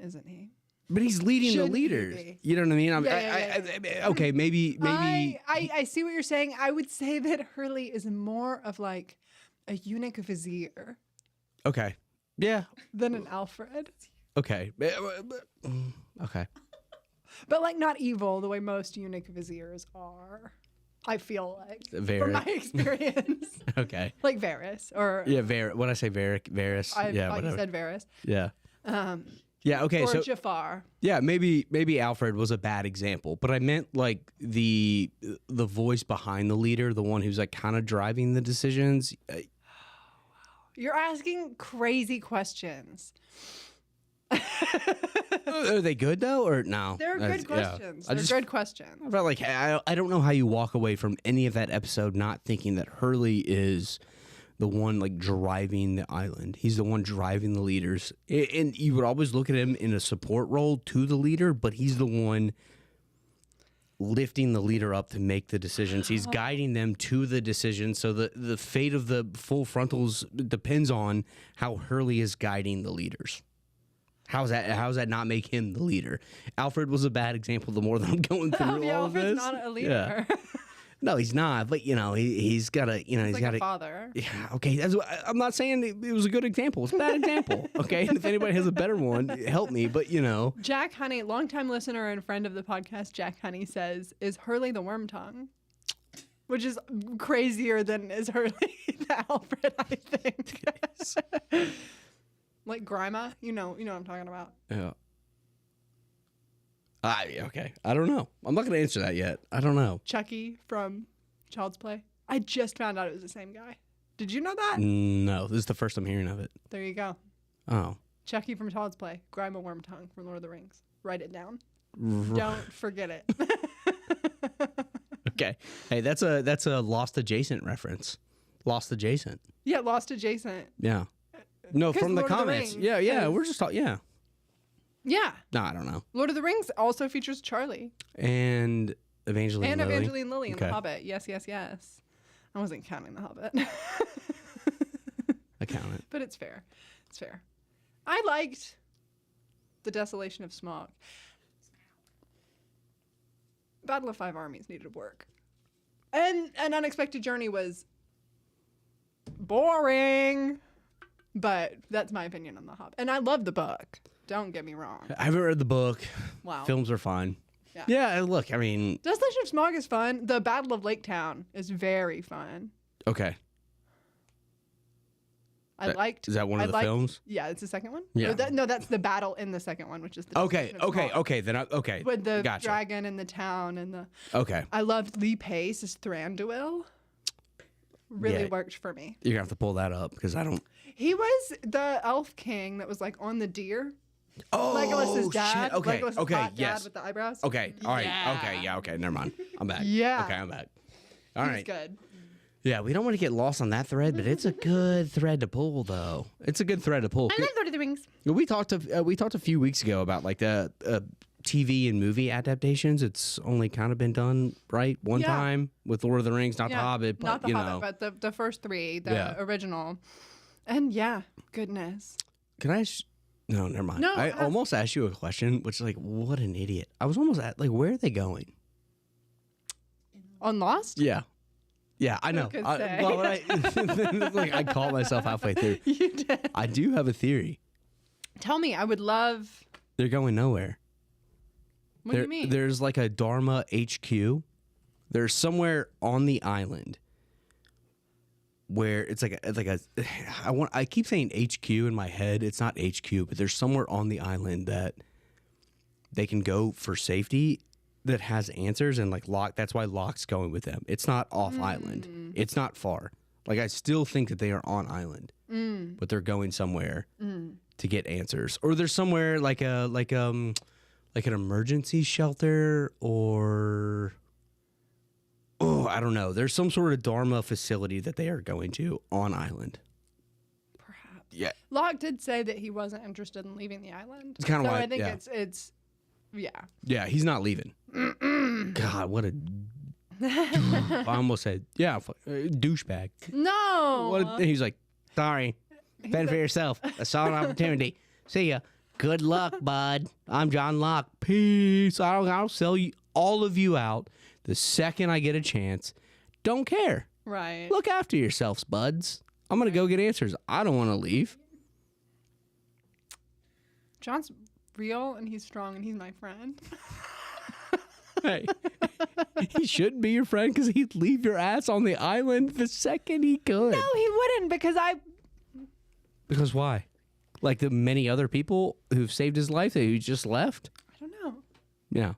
Isn't he? But he's leading Shouldn't the he leaders. be? You know what I mean? Yeah. Okay, maybe. I see what you're saying. I would say that Hurley is more of like a eunuch vizier Okay. Yeah. than an Alfred. Okay. Okay. But like not evil the way most eunuch viziers are. I feel like Varys. from my experience. Okay. Like Varys or Yeah, What I say, Varys. I yeah, thought whatever. you said Varys. Yeah. Yeah. Okay. Or So Jafar. yeah, maybe Alfred was a bad example, but I meant like the voice behind the leader, the one who's like kind of driving the decisions. You're asking crazy questions. Are they good though, or no? They're good questions. I They're just good questions. felt like I don't know how you walk away from any of that episode not thinking that Hurley is the one like driving the island. He's the one driving the leaders, and you would always look at him in a support role to the leader, but he's the one lifting the leader up to make the decisions. He's guiding them to the decisions. So the fate of the full frontals depends on how Hurley is guiding the leaders. How's that not make him the leader? Alfred was a bad example the more that I'm going through all of Alfred's this. not a leader. Yeah. No, he's not. But, you know, he's got to, you know, He's he's like got a to. father. Yeah, okay. I'm not saying it was a good example. It's a bad example. Okay. And if anybody has a better one, help me. But, you know. Jack Honey, longtime listener and friend of the podcast, Jack Honey says, is Hurley the worm tongue? Which is crazier than is Hurley the Alfred, I think. Like Grima, you know what I'm talking about. Yeah. Okay. I don't know. I'm not going to answer that yet. I don't know. Chucky from Child's Play. I just found out it was the same guy. Did you know that? No, this is the first I'm hearing of it. There you go. Oh. Chucky from Child's Play. Grima Wormtongue from Lord of the Rings. Write it down. Don't forget it. Okay. Hey, that's a Lost Adjacent reference. Lost Adjacent. Yeah, Lost Adjacent. Yeah. No, from the Lord of the comments. Rings Yeah. We're just talking. Yeah. Yeah. No, I don't know. Lord of the Rings also features Charlie. And Evangeline Lilly. Evangeline Lilly in The Hobbit. Yes. I wasn't counting The Hobbit. I count it. But it's fair. It's fair. I liked The Desolation of Smaug. Battle of Five Armies needed work. And An Unexpected Journey was boring. But that's my opinion on The Hobbit. And I love the book. Don't get me wrong. I haven't read the book. Wow. Films are fine. Yeah. Yeah, look, I mean... Desolation of Smaug is fun. The Battle of Lake Town is very fun. Okay. Is that one of the films? Yeah, it's the second one. Yeah. No, that's the battle in the second one, which is the Okay. Smaug. With the gotcha. dragon and the town and the. Okay. I loved Lee Pace as Thranduil. Really worked for me. You're gonna have to pull that up because I don't. He was the elf king that was like on the deer. Oh, Legolas's dad. shit. Okay. Legolas's okay. hot Yes. dad with the eyebrows. Okay. All right. Yeah. Okay. Yeah. Okay. Never mind. I'm back. Yeah. Okay. I'm back. All He's right. good. Yeah. We don't want to get lost on that thread, but it's a good thread to pull, though. It's a good thread to pull. I love Lord of the Rings. We talked a few weeks ago about like the TV and movie adaptations. It's only kind of been done one time with Lord of the Rings, not The Hobbit, but not the Hobbit, but the first three, the original. And goodness. Can I? No, never mind. No, I almost asked you a question, which is like, what an idiot. I was almost at like, where are they going? On Lost? Yeah. Yeah, I know. could Well, I caught myself halfway through. You did. I do have a theory. Tell me, I would love. They're going nowhere. What do you mean? There's like a Dharma HQ. There's somewhere on the island where it's I keep saying HQ in my head. It's not HQ, but there's somewhere on the island that they can go for safety that has answers, and like Locke, that's why Locke's going with them. It's not off island. It's not far. Like I still think that they are on island, but they're going somewhere to get answers. Or there's somewhere like an emergency shelter, or I don't know. There's some sort of Dharma facility that they are going to on island. Perhaps. Yeah. Locke did say that he wasn't interested in leaving the island. It's kind of why I think it's Yeah, he's not leaving. God, what a I almost said douchebag. No. He's like, sorry, fend for yourself. I saw an opportunity. See ya. Good luck, bud. I'm John Locke. Peace. I'll sell you all of you out the second I get a chance. Don't care. Right. Look after yourselves, buds. I'm gonna go get answers. I don't want to leave. John's real and he's strong and he's my friend. Hey, he shouldn't be your friend because he'd leave your ass on the island the second he could. No, he wouldn't Because why? Like the many other people who've saved his life that he just left? I don't know. Yeah.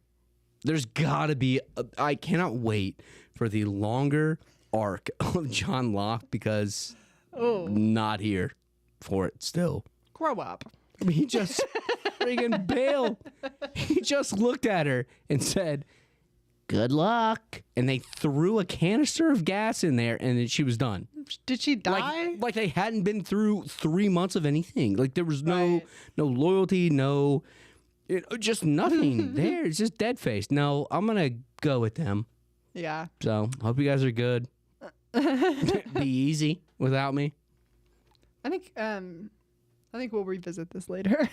There's got to be... I cannot wait for the longer arc of John Locke because not here for it still. Grow up. I mean, he just friggin' bailed. He just looked at her and said, good luck. And they threw a canister of gas in there and then she was done. Did she die? Like they hadn't been through 3 months of anything. Like there was no loyalty, just nothing there. It's just dead face. No, I'm going to go with them. Yeah. So hope you guys are good. Be easy without me. I think we'll revisit this later.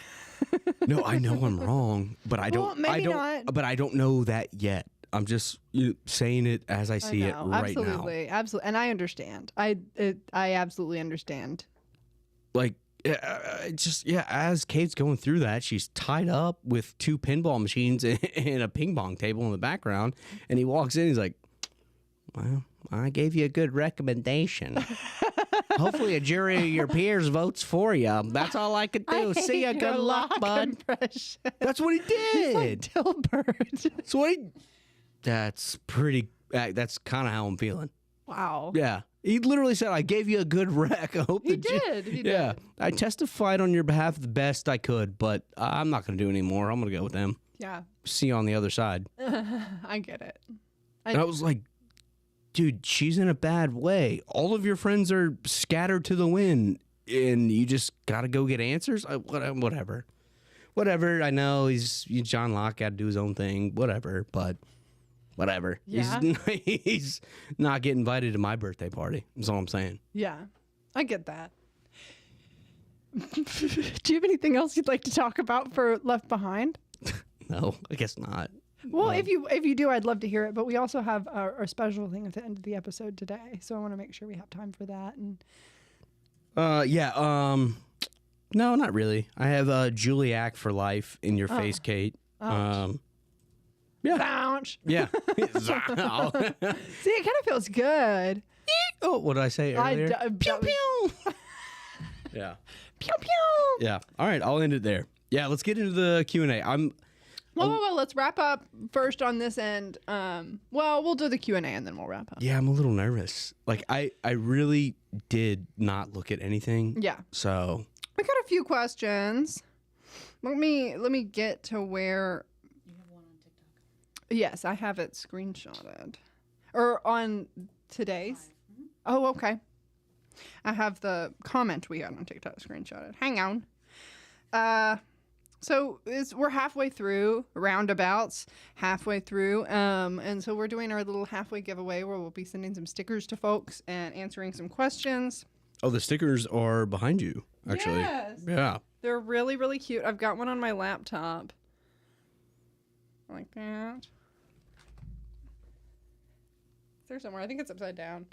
No, I know I'm wrong, but I don't. Well, maybe not. But I don't know that yet. I'm just saying it as I see it right now. Absolutely, and I understand. I absolutely understand. Like, as Kate's going through that, she's tied up with 2 pinball machines and a ping pong table in the background, and he walks in. He's like, "Well, I gave you a good recommendation." Hopefully a jury of your peers votes for you. That's all I could do. See ya. Good luck, bud. That's what he did. Like Dilbert. That's pretty. That's kind of how I'm feeling. Wow. Yeah. He literally said, I gave you a good rec. I hope he did. He did. I testified on your behalf the best I could, but I'm not going to do any more. I'm going to go with them. Yeah. See you on the other side. I get it. And I was like, dude, she's in a bad way. All of your friends are scattered to the wind, and you just got to go get answers? Whatever. I know John Locke got to do his own thing. Whatever, but... Whatever. Yeah. He's not getting invited to my birthday party. That's all I'm saying. Yeah. I get that. Do you have anything else you'd like to talk about for Left Behind? No, I guess not. Well, if you do, I'd love to hear it. But we also have our special thing at the end of the episode today. So I want to make sure we have time for that. And no, not really. I have Juliac for life in your face, Kate. Yeah. Ouch. Yeah. See, it kind of feels good. Oh, what did I say earlier? Pew, pew. Yeah. Pew, pew. Yeah. All right, I'll end it there. Yeah, let's get into the Q&A. Well, let's wrap up first on this end. We'll do the Q&A and then we'll wrap up. Yeah, I'm a little nervous. Like, I really did not look at anything. Yeah. So. We got a few questions. Let me get to where... Yes, I have it screenshotted. Or on today's. Oh, okay. I have the comment we got on TikTok screenshotted. Hang on. So we're halfway through, roundabouts, halfway through. And so we're doing our little halfway giveaway where we'll be sending some stickers to folks and answering some questions. Oh, the stickers are behind you, actually. Yes. Yeah. They're really, really cute. I've got one on my laptop. Like that. There somewhere. I think it's upside down.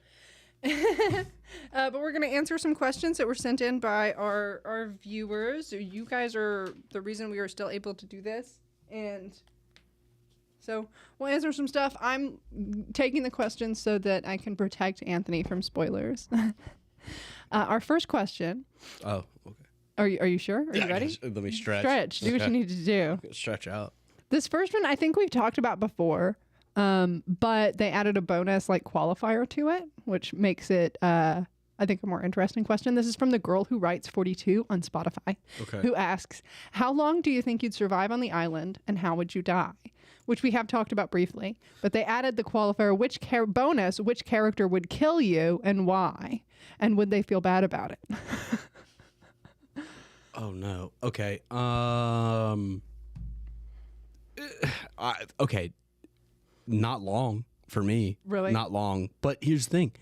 But we're going to answer some questions that were sent in by our viewers. You guys are the reason we are still able to do this. And so we'll answer some stuff. I'm taking the questions so that I can protect Anthony from spoilers. Our first question. Oh, okay. Are you sure? Are you ready? Let me stretch. Stretch. Do what you need to do. Stretch out. This first one, I think we've talked about before. But they added a bonus like qualifier to it, which makes it, I think, a more interesting question. This is from the girl who writes 42 on Spotify, who asks, how long do you think you'd survive on the island and how would you die? Which we have talked about briefly, but they added the qualifier, which character would kill you and why? And would they feel bad about it? Oh, no. Okay. Okay. Not long for me. Really? Not long. But here's the thing.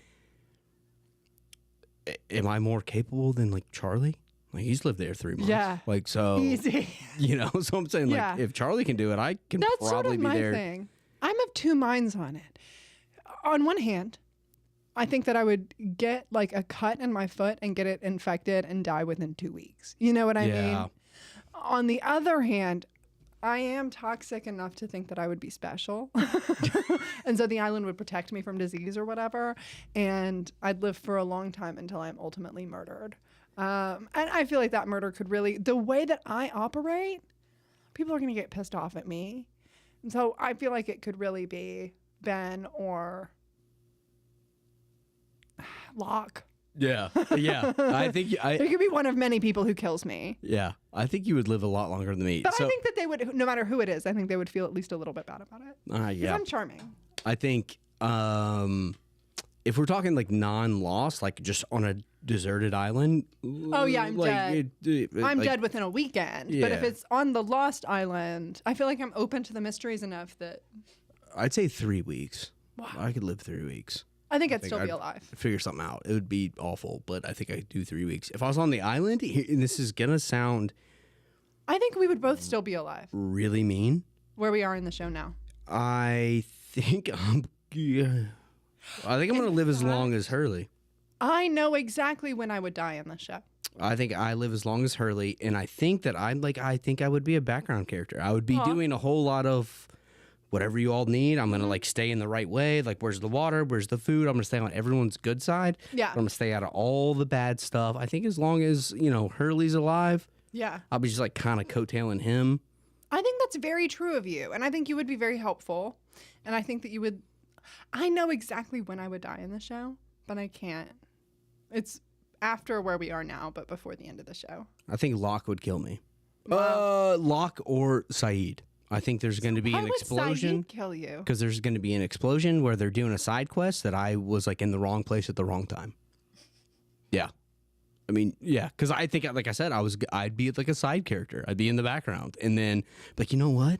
Am I more capable than like Charlie? Like he's lived there 3 months. Yeah. Like so Easy. So I'm saying like if Charlie can do it, I can That's probably sort of be my there. thing. I'm of two minds on it. On one hand, I think that I would get like a cut in my foot and get it infected and die within 2 weeks. You know what I mean? On the other hand, I am toxic enough to think that I would be special. And so the island would protect me from disease or whatever. And I'd live for a long time until I'm ultimately murdered. And I feel like that murder could really, the way that I operate, people are going to get pissed off at me. And so I feel like it could really be Ben or Locke. Yeah. I think It could be one of many people who kills me. Yeah. I think you would live a lot longer than me. But I think that they would, no matter who it is, I think they would feel at least a little bit bad about it. Yeah. I'm charming. I think if we're talking like non-lost, like just on a deserted island. Oh yeah, I'm dead. I'm like, dead within a weekend. Yeah. But if it's on the lost island, I feel like I'm open to the mysteries enough that I'd say 3 weeks. Wow. I could live 3 weeks. I think I'd still be alive. Figure something out. It would be awful, but I think I could do 3 weeks. If I was on the island, and this is gonna sound I think we would both still be alive. really mean. Where we are in the show now. I think I'm gonna live as long as Hurley. I know exactly when I would die in the show. I think I live as long as Hurley, and I think that I think I would be a background character. I would be doing a whole lot of whatever you all need. I'm gonna like stay in the right way. Like, where's the water? Where's the food? I'm gonna stay on everyone's good side. Yeah. I'm gonna stay out of all the bad stuff. I think as long as Hurley's alive, Yeah. I'll be just like kind of coattailing him. I think that's very true of you. And I think you would be very helpful. And I think that you would. I know exactly when I would die in the show, but I can't. It's after where we are now, but before the end of the show. I think Locke would kill me. Wow. Locke or Saeed. I think there's going to be an explosion. Why would Saeed kill you? Because there's going to be an explosion where they're doing a side quest that I was like in the wrong place at the wrong time. Yeah. I mean, yeah, because I think, like I said, I'd be like a side character. I'd be in the background. And then, like, you know what?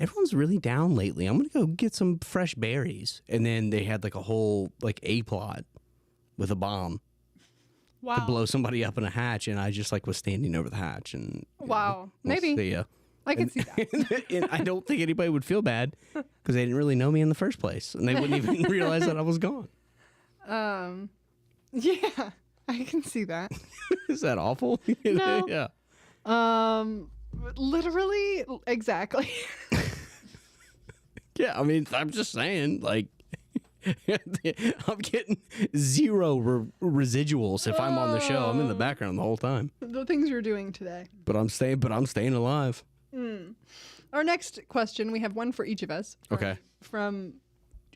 Everyone's really down lately. I'm going to go get some fresh berries. And then they had like a whole like A plot with a bomb. Wow. To blow somebody up in a hatch, and I just like was standing over the hatch, and wow, maybe see ya. I can see that. And I don't think anybody would feel bad because they didn't really know me in the first place, and they wouldn't even realize that I was gone. Yeah, I can see that. Is that awful? No. Yeah. Literally, exactly. Yeah, I mean, I'm just saying, like. I'm getting zero residuals if I'm on the show. I'm in the background the whole time. The things you're doing today. But I'm staying alive. Our next question, we have one for each of us. From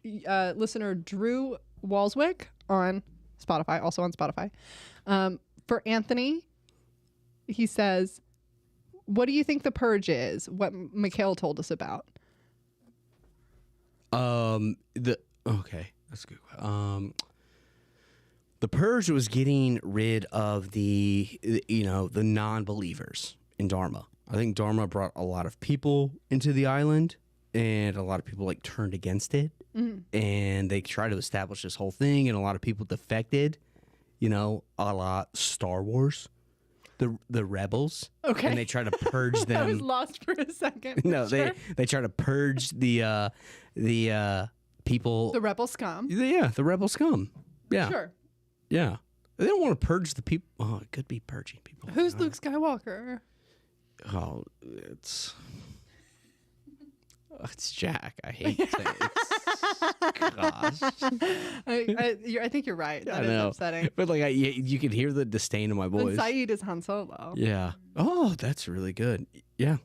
listener Drew Walswick on Spotify, also on Spotify. For Anthony, he says, what do you think The Purge is? What Mikhail told us about. Okay, that's good. The Purge was getting rid of the non-believers in Dharma. I think Dharma brought a lot of people into the island, and a lot of people like turned against it, and they tried to establish this whole thing, and a lot of people defected, a la Star Wars. The rebels, okay, and they try to purge them. I was lost for a second. No, sure. they try to purge the people. The rebel scum. Yeah, the rebel scum. Yeah. Sure. Yeah. They don't want to purge the people. Oh, it could be purging people. Who's Luke Skywalker? Oh, it's Jack. I hate saying it. Gosh. I think you're right. That is upsetting. But like, you can hear the disdain in my voice. And Saeed is Han Solo. Yeah. Oh, that's really good. Yeah.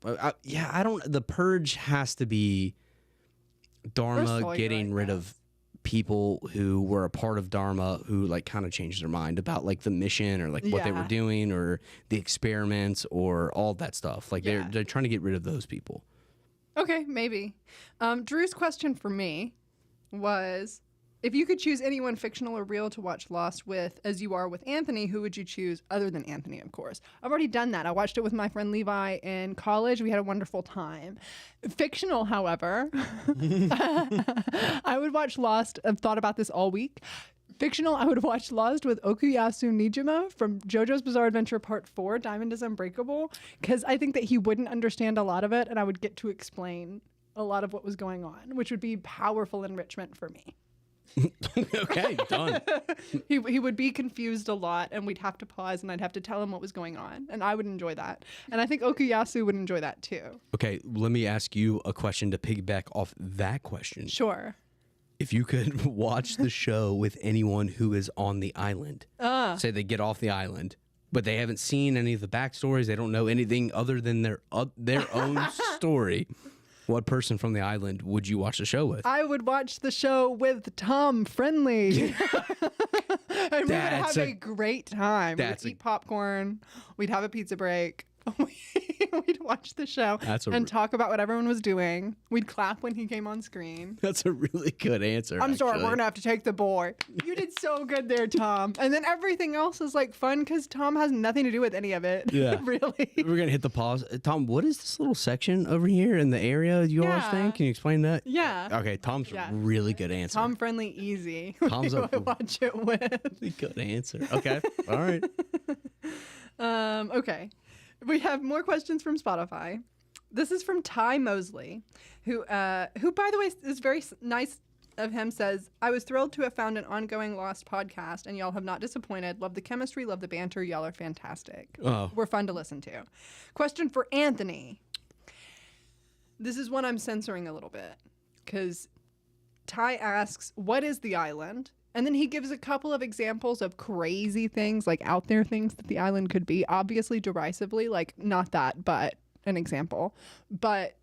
I don't. The Purge has to be Dharma getting rid of people who were a part of Dharma who like kind of changed their mind about like the mission or like what they were doing or the experiments or all that stuff. Like they're trying to get rid of those people. Okay, maybe. Drew's question for me was, if you could choose anyone fictional or real to watch Lost with, as you are with Anthony, who would you choose other than Anthony, of course? I've already done that. I watched it with my friend Levi in college. We had a wonderful time. Fictional, however, I would watch Lost. I've thought about this all week. Fictional, I would watch Lost with Okuyasu Nijima from JoJo's Bizarre Adventure Part 4, Diamond is Unbreakable, because I think that he wouldn't understand a lot of it, and I would get to explain a lot of what was going on, which would be powerful enrichment for me. Okay, done. He would be confused a lot, and we'd have to pause, and I'd have to tell him what was going on, and I would enjoy that. And I think Okuyasu would enjoy that too. Okay, let me ask you a question to piggyback off that question. Sure. If you could watch the show with anyone who is on the island, say they get off the island, but they haven't seen any of the backstories, they don't know anything other than their own story. What person from the island would you watch the show with? I would watch the show with Tom Friendly. And we would have a great time. We'd eat popcorn. We'd have a pizza break. We'd watch the show and talk about what everyone was doing. We'd clap when he came on screen. That's a really good answer. I'm sorry, we're going to have to take the boy. You did so good there, Tom. And then everything else is like fun because Tom has nothing to do with any of it. Yeah. Really. We're going to hit the pause. Tom, what is this little section over here in the area you always think? Can you explain that? Yeah. Okay, Tom's a really good answer. Tom Friendly, easy. Tom's a watch it with. Really good answer. Okay. All right. Okay. We have more questions from Spotify. This is from Ty Mosley, who by the way, is very nice of him, says, I was thrilled to have found an ongoing Lost podcast, and y'all have not disappointed. Love the chemistry, love the banter. Y'all are fantastic. Oh. We're fun to listen to. Question for Anthony. This is one I'm censoring a little bit because Ty asks, what is the island? And then he gives a couple of examples of crazy things, like out there things that the island could be, obviously derisively, like not that, but an example. But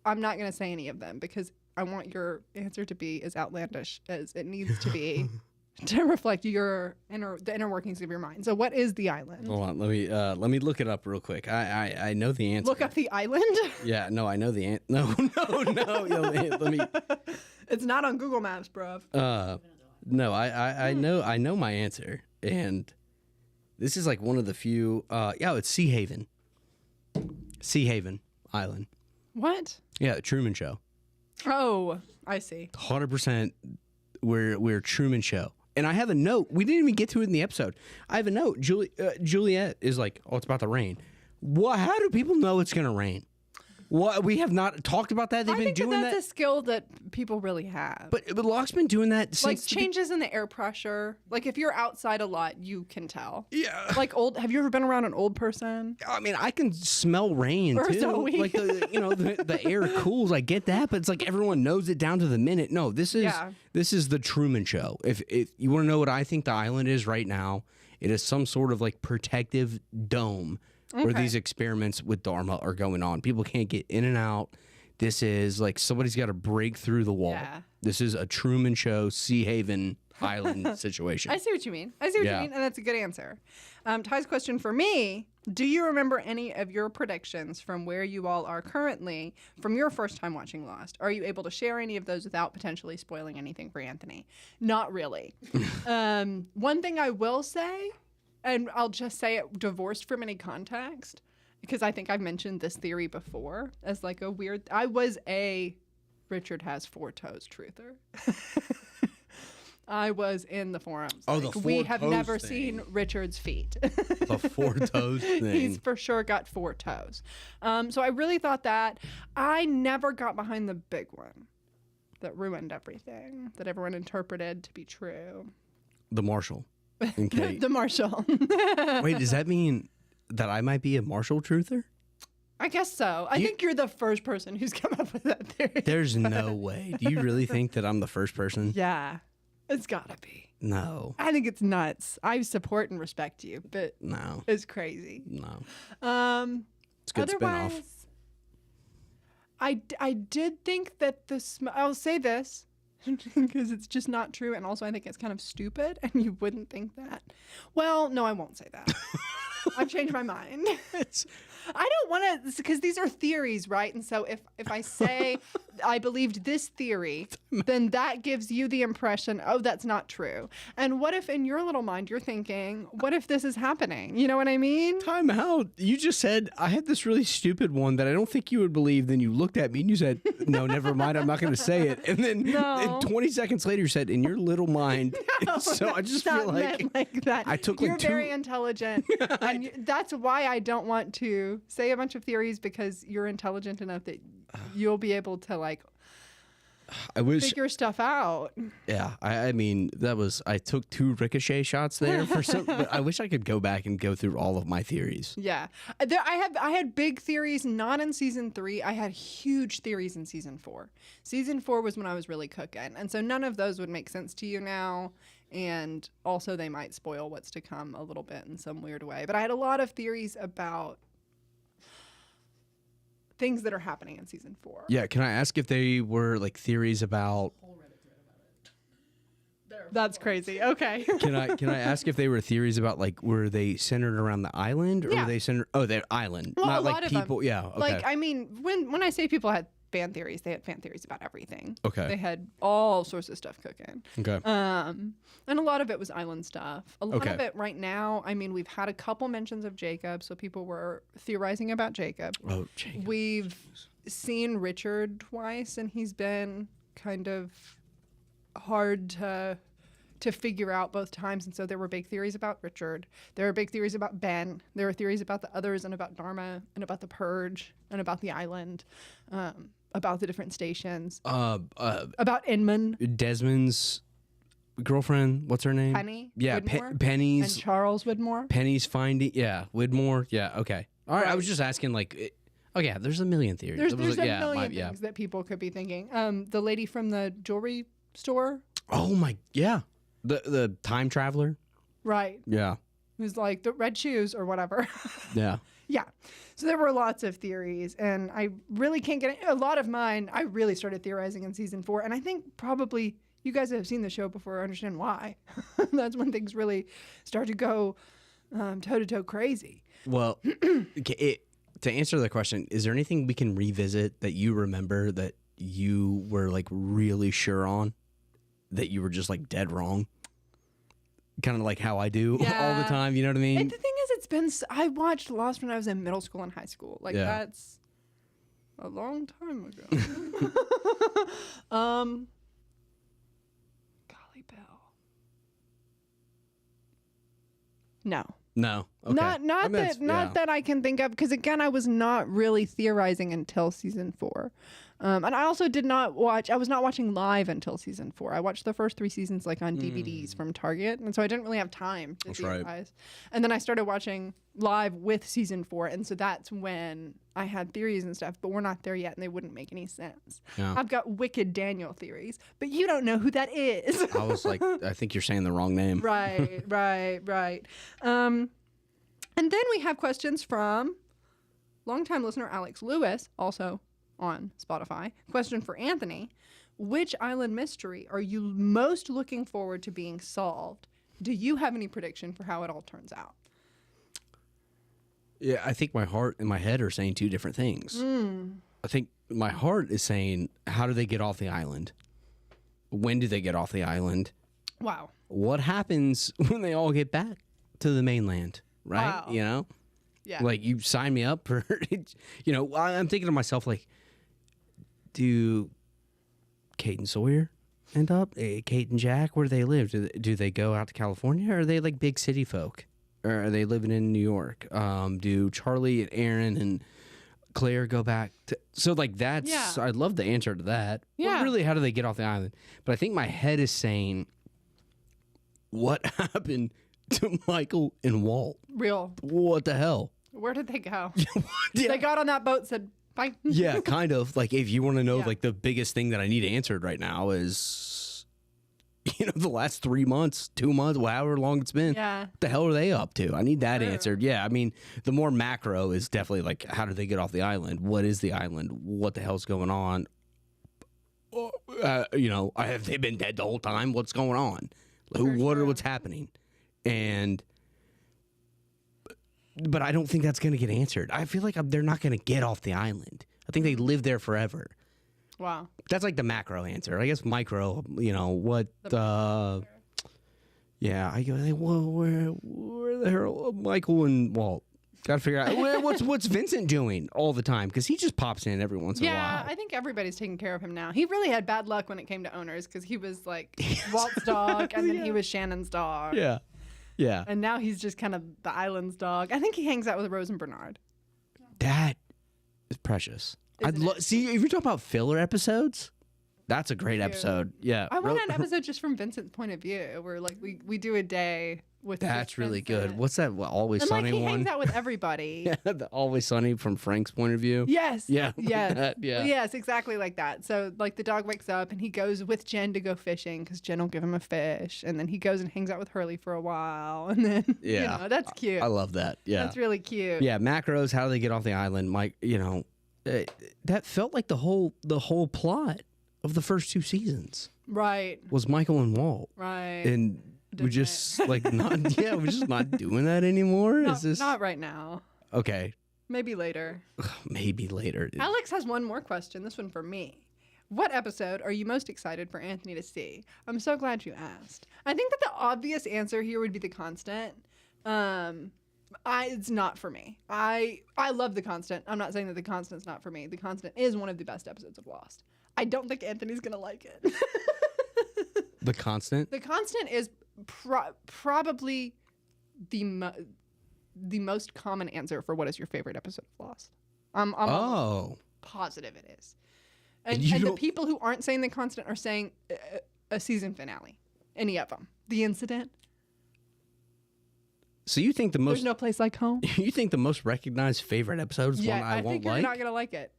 I'm not going to say any of them because I want your answer to be as outlandish as it needs to be to reflect the inner workings of your mind. So what is the island? Hold on, let me look it up real quick. I know the answer. Look up the island? Yeah, no, I know the answer. No. Let me. It's not on Google Maps, bruv. No, I know my answer, and this is like one of the few. It's Sea Haven. Sea Haven Island. What? Yeah, the Truman Show. Oh, I see. 100%. We're Truman Show. And I have a note. We didn't even get to it in the episode. I have a note. Juliet is like, oh, it's about to rain. How do people know it's going to rain? What, we have not talked about that. They've been doing that. That's a skill that people really have. But Locke's been doing that since like changes in the air pressure. Like if you're outside a lot, you can tell. Yeah. Like have you ever been around an old person? I mean, I can smell rain Or too. Zoe. Like the air cools. I get that, but it's like everyone knows it down to the minute. No, this is the Truman Show. If you want to know what I think the island is right now, it is some sort of like protective dome. Where these experiments with Dharma are going on. People can't get in and out. This is like somebody's got to break through the wall. Yeah. This is a Truman Show, Sea Haven Island situation. I see what you mean. And that's a good answer. Ty's question for me, do you remember any of your predictions from where you all are currently from your first time watching Lost? Are you able to share any of those without potentially spoiling anything for Anthony? Not really. One thing I will say, and I'll just say it divorced from any context, because I think I've mentioned this theory before as like a weird... I was a Richard has 4 toes truther. I was in the forums. Oh, the 4 we have toes never thing. seen Richard's feet. The 4 toes thing. He's for sure got 4 toes. So I really thought that. I never got behind the big one that ruined everything, that everyone interpreted to be true. The Marshall. Okay. The Marshall. Wait, does that mean that I might be a Marshall truther? I guess so. I think you're the first person who's come up with that theory. There's no way. Do you really think that I'm the first person? Yeah. It's gotta be. No. I think it's nuts. I support and respect you, but No. it's crazy. No. It's a good spinoff. I did think that I'll say this because it's just not true, and also I think it's kind of stupid, and you wouldn't think that. Well, no, I won't say that. I've changed my mind. I don't want to, because these are theories, right? And so if I say I believed this theory, then that gives you the impression, oh, that's not true. And what if in your little mind you're thinking, what if this is happening? You know what I mean? Time out. You just said, I had this really stupid one that I don't think you would believe. Then you looked at me and you said, no, never mind. I'm not going to say it. And then 20 seconds later, you said, in your little mind. No, so I just feel like that. I took You're like 2. very intelligent. And that's why I don't want to say a bunch of theories, because you're intelligent enough that you'll be able to like figure stuff out. Yeah, I mean, I took 2 ricochet shots there for some, but I wish I could go back and go through all of my theories. Yeah, I had big theories, not in season 3. I had huge theories in season 4. Season 4 was when I was really cooking, and so none of those would make sense to you now. And also they might spoil what's to come a little bit in some weird way. But I had a lot of theories about things that are happening in season 4. Yeah, can I ask if they were like theories about... That's crazy. Okay. Can I ask if they were theories about like, were they centered around the island, or were they centered... Oh, the island. Well, not a like lot of people. them. Yeah, okay. Like, I mean, when I say people had fan theories, they had fan theories about everything. Okay. They had all sorts of stuff cooking. Okay. And a lot of it was island stuff. A lot Okay. of it right now, I mean, we've had a couple mentions of Jacob, so people were theorizing about Jacob. Oh, Jacob. We've seen Richard twice, and he's been kind of hard to figure out both times. And so there were big theories about Richard. There were big theories about Ben. There were theories about the others, and about Dharma, and about the Purge, and about the island, about the different stations, about Inman. Desmond's girlfriend, what's her name? Penny. Yeah, Widmore, Penny's. and Charles Widmore. Penny's finding. Yeah, Widmore. Yeah, okay. All right, I was just asking, like, Oh yeah, there's a million theories. There's a million things that people could be thinking. The lady from the jewelry store. Oh my, yeah. The time traveler. Right. Yeah. Who's like the red shoes or whatever. Yeah. Yeah. So there were lots of theories, and I really can't get a lot of mine. I really started theorizing in season 4, and I think probably you guys have seen the show before, understand why. That's when things really start to go toe to toe crazy. Well, to answer the question, is there anything we can revisit that you remember that you were like really sure on, that you were just like dead wrong? Kind of like how I do all the time, you know what I mean? And the thing is, I watched Lost when I was in middle school and high school. Like, that's a long time ago. Golly Bell. No. No. Okay. Not that I can think of, because again, I was not really theorizing until season 4. And I also I was not watching live until season 4. I watched the first 3 seasons like on DVDs from Target, and so I didn't really have time to theorize. Right. And then I started watching live with season 4, and so that's when I had theories and stuff, but we're not there yet, and they wouldn't make any sense. Yeah. I've got wicked Daniel theories, but you don't know who that is. I was like, I think you're saying the wrong name. Right. And then we have questions from longtime listener Alex Lewis, also on Spotify. Question for Anthony: which island mystery are you most looking forward to being solved? Do you have any prediction for how it all turns out? Yeah, I think my heart and my head are saying 2 different things. I think my heart is saying, how do they get off the island? When do they get off the island? Wow. What happens when they all get back to the mainland? Right? Wow. You know? Yeah. Like, you sign me up for, you know, I'm thinking to myself, like, do Kate and Sawyer end up? Kate and Jack, where do they live? Do they go out to California, or are they like big city folk? Or are they living in New York? Do Charlie and Aaron and Claire go back to... So, like, that's... Yeah. I'd love the answer to that. Yeah. But really, how do they get off the island? But I think my head is saying, what happened to Michael and Walt? Real. What the hell? Where did they go? Yeah. They got on that boat, said, bye. Yeah, kind of. Like, if you want to know, like, the biggest thing that I need answered right now is, you know, the last 3 months, 2 months, however long it's been. Yeah. What the hell are they up to? I need that answered. Yeah, I mean, the more macro is definitely, like, how do they get off the island? What is the island? What the hell's going on? You know, have they been dead the whole time? What's going on? What's happening? But I don't think that's going to get answered. I feel like they're not going to get off the island. I think they live there forever. Wow. That's like the macro answer. I guess micro, you know, what... yeah, I go, well, where the hell Michael and Walt? Got to figure out, what's Vincent doing all the time? Because he just pops in every once in a while. Yeah, I think everybody's taking care of him now. He really had bad luck when it came to owners, because he was like Walt's dog, and then he was Shannon's dog. Yeah. Yeah. And now he's just kind of the island's dog. I think he hangs out with Rose and Bernard. That is precious. See, if you're talking about filler episodes, that's a great episode. Yeah. I want an episode just from Vincent's point of view, where like we do a day with That's really Vincent. good. What's that? Always and, Sunny like, he one? hangs out with everybody. Yeah, the Always Sunny from Frank's point of view. Yes. Yeah. Yes. Like yeah. Yes, exactly like that. So like the dog wakes up and he goes with Jen to go fishing because Jen will give him a fish, and then he goes and hangs out with Hurley for a while, and then you know, that's cute. I love that. Yeah. That's really cute. Yeah, macros. How do they get off the island? Mike, you know, that felt like the whole plot of the first 2 seasons. Right. Was Michael and Walt. Right. And we're just like not. Yeah, we're just not doing that anymore. Not right now. Okay. Maybe later. Maybe later. Alex has one more question. This one for me. What episode are you most excited for Anthony to see? I'm so glad you asked. I think that the obvious answer here would be The Constant. It's not for me. I love The Constant. I'm not saying that The Constant's not for me. The Constant is one of the best episodes of Lost. I don't think Anthony's gonna like it. The Constant? The Constant is probably the most common answer for what is your favorite episode of Lost. I'm positive it is. And the people who aren't saying The Constant are saying a season finale. Any of them. The Incident. So you think the There's most no place like home. you think the most recognized favorite episode is one I won't think you're like? not gonna like it.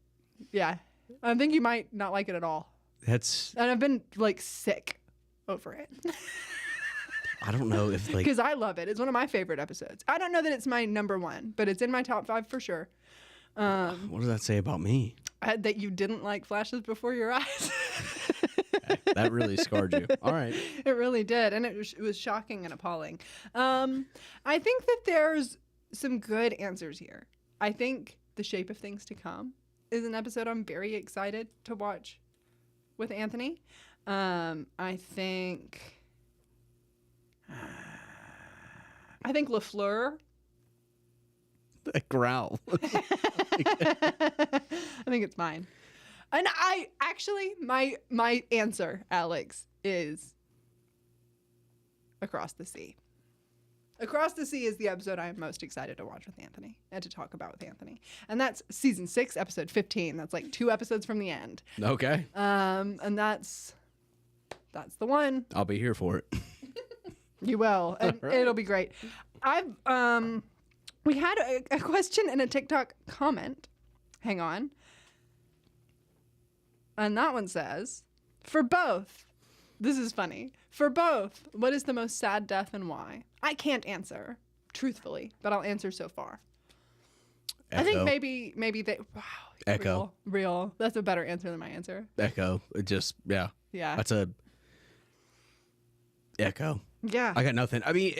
Yeah, I think you might not like it at all. That's And I've been like sick over it I don't know if like because I love it. It's one of my favorite episodes. I don't know that it's my number one, but it's in my top 5 for sure. what does that say about me? That you didn't like flashes before your eyes. That really scarred you. All right. It really did, and it was shocking and appalling. I think that there's some good answers here. I think The Shape of Things to Come is an episode I'm very excited to watch with Anthony. I think LaFleur. That growl. I think it's mine. And I actually, my answer, Alex, is Across the Sea. Across the Sea is the episode I am most excited to watch with Anthony and to talk about with Anthony. And that's season 6, episode 15. That's like 2 episodes from the end. Okay. And that's the one. I'll be here for it. You will. And Right. it'll be great. We had a question in a TikTok comment. Hang on. And that one says, for both, this is funny. For both, what is the most sad death and why? I can't answer, truthfully, but I'll answer so far. Echo. I think maybe they, wow. Echo. Real. That's a better answer than my answer. Echo. It just, yeah. Yeah. That's a Echo. Yeah. I got nothing. I mean,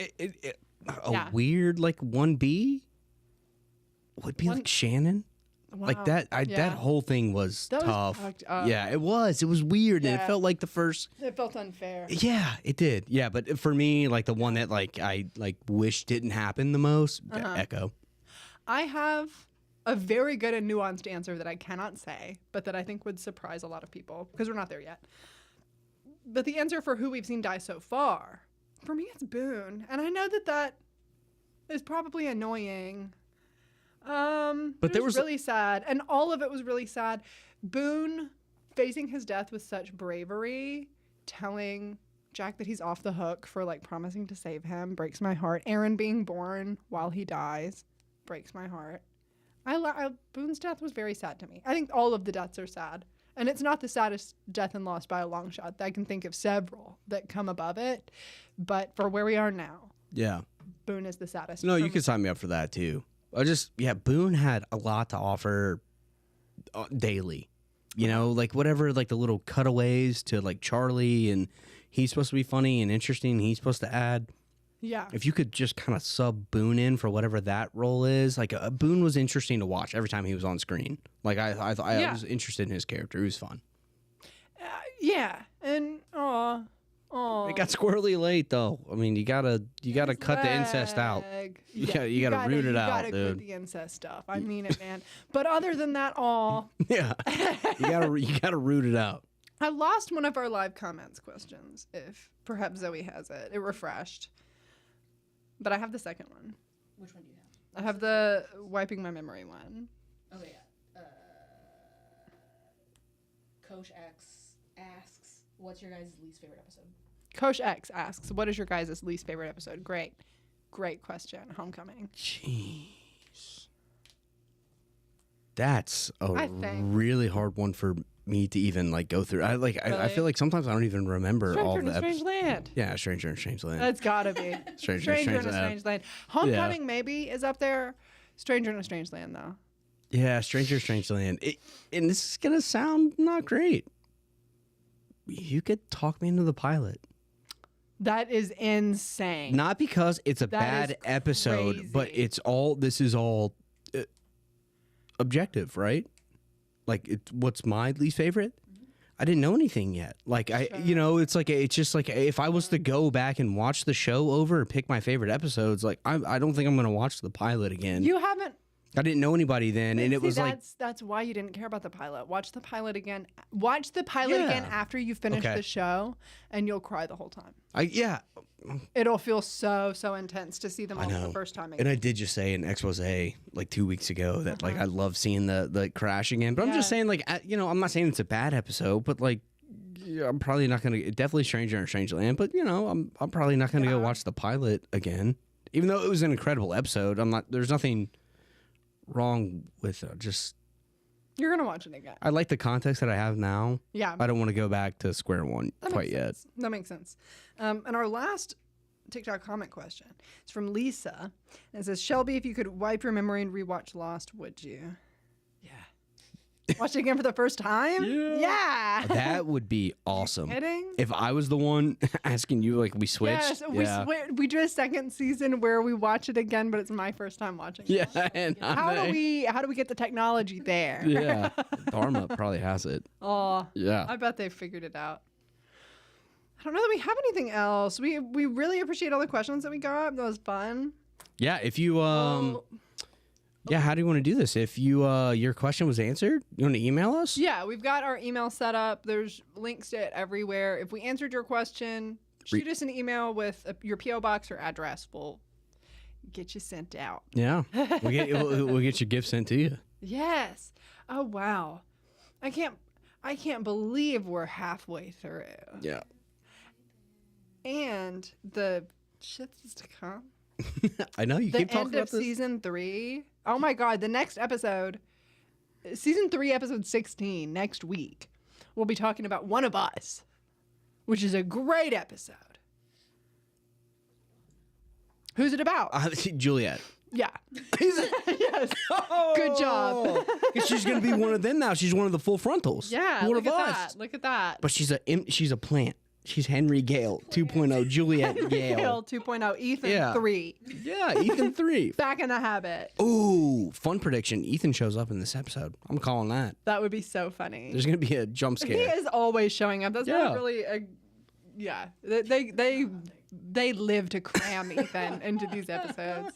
Yeah. weird, like, 1B would be like Shannon. Like Wow. that, Yeah. that whole thing was That was tough. fucked up. Yeah, it was. It was weird, and it Yeah. felt like the first. It felt unfair. Yeah, it did. Yeah, but for me, like the one that like I like wish didn't happen the most, Echo. I have a very good and nuanced answer that I cannot say, but that I think would surprise a lot of people because we're not there yet. But the answer for who we've seen die so far, for me, it's Boone. And I know that is probably annoying. But there it was really sad. And all of it was really sad. Boone facing his death with such bravery, telling Jack that he's off the hook for like promising to save him, breaks my heart. Aaron being born while he dies breaks my heart. Boone's death was very sad to me. I think all of the deaths are sad. And it's not the saddest death and loss by a long shot. I can think of several that come above it. But for where we are now, Yeah. Boone is the saddest. No, for you me. could sign me up for that too. Boone had a lot to offer daily. You know, like whatever, like the little cutaways to like Charlie, and he's supposed to be funny and interesting. And he's supposed to add. Yeah. If you could just kind of sub Boone in for whatever that role is, like Boone was interesting to watch every time he was on screen. Like I was interested in his character. He was fun. Yeah. And It got squirrely late though. I mean, you gotta cut the incest out. Yeah, you gotta root it out, You gotta dude. quit the incest stuff. I mean it, man. But other than that, Yeah, you gotta root it out. I lost one of our live comments questions. If perhaps Zoe has it, it refreshed. But I have the second one. Which one do you have? I have the wiping my memory one. Oh yeah. Coach X asks, "What's your guys' least favorite episode?" Coach X asks, "What is your guys' least favorite episode?" Great question. Homecoming. Jeez, that's I a think- really hard one for me to even like go through. I Really? feel like sometimes I don't even remember all Stranger in the a Strange episodes. Land. Yeah, Stranger in a Strange Land. That's gotta be. Stranger in a in Strange a Land. Strange Land. Homecoming maybe is up there. Stranger in a Strange Land though. Yeah, Stranger in a Strange Land. And this is gonna sound not great. You could talk me into the pilot. That is insane. Not because it's a That bad is episode, but crazy. this is all objective, right? Like, what's my least favorite? I didn't know anything yet. Like, it's just like if I was to go back and watch the show over and pick my favorite episodes, like, I don't think I'm going to watch the pilot again. You haven't. I didn't know anybody then, and it See, was like, that's why you didn't care about the pilot. Watch the pilot again. Watch the pilot Yeah. again after you finish Okay. the show, and you'll cry the whole time. yeah, It'll feel so intense to see them I all for know. the first time And again. I did just say in expose like 2 weeks ago that like I love seeing the crash again. But I'm just Yeah. saying like I'm not saying it's a bad episode, but like I'm probably not gonna definitely Stranger in a Strange Land. But I'm probably not gonna go watch the pilot again. Even though it was an incredible episode, there's nothing wrong with just. You're gonna watch it again. I like the context that I have now. Yeah. I don't want to go back to square one quite yet. That makes sense. And our last TikTok comment question is from Lisa. And it says, Shelby, if you could wipe your memory and rewatch Lost, would you? Yeah. Watch it again for the first time? Yeah. That would be awesome. Kidding? If I was the one asking you, like, we switched. Yes, we do a second season where we watch it again, but it's my first time watching it. Yeah. And How do we get the technology there? Yeah. Dharma probably has it. Oh, Yeah. I bet they figured it out. I don't know that we have anything else. We really appreciate all the questions that we got. That was fun. Yeah. If you yeah, how do you want to do this? If you your question was answered, you want to email us? Yeah, we've got our email set up. There's links to it everywhere. If we answered your question, shoot us an email with your PO box or address. We'll get you sent out. Yeah. We'll get your gift sent to you. Yes. Oh wow. I can't believe we're halfway through. Yeah. And the shit is to come. I know you keep talking The end about of this. season 3. Oh my God! The next episode, season 3, episode 16, next week, we'll be talking about One of Us, which is a great episode. Who's it about? Juliet. Yeah. Yes. Good job. 'Cause she's gonna be one of them now. She's one of the full frontals. Yeah. One Look of at us. that. Look at that. But she's a plant. She's Henry Gale 2.0. Juliet Gale. Gale 2.0. Ethan Yeah. 3. Yeah, Ethan 3. Back in the habit. Ooh, fun prediction. Ethan shows up in this episode. I'm calling that. That would be so funny. There's gonna be a jump He scare. is always showing up. That's Yeah. not really a. Yeah. They live to cram Ethan into these episodes.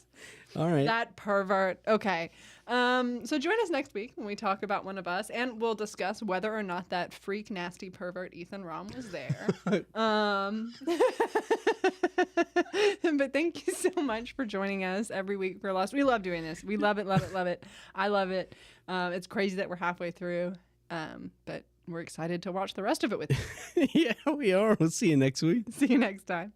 All right. That pervert. Okay. So join us next week when we talk about One of Us, and we'll discuss whether or not that freak, nasty pervert Ethan Rom was there. But thank you so much for joining us every week for Lost. We love doing this. We love it, love it, love it. I love it. It's crazy that we're halfway through, but we're excited to watch the rest of it with you. Yeah, we are. We'll see you next week. See you next time.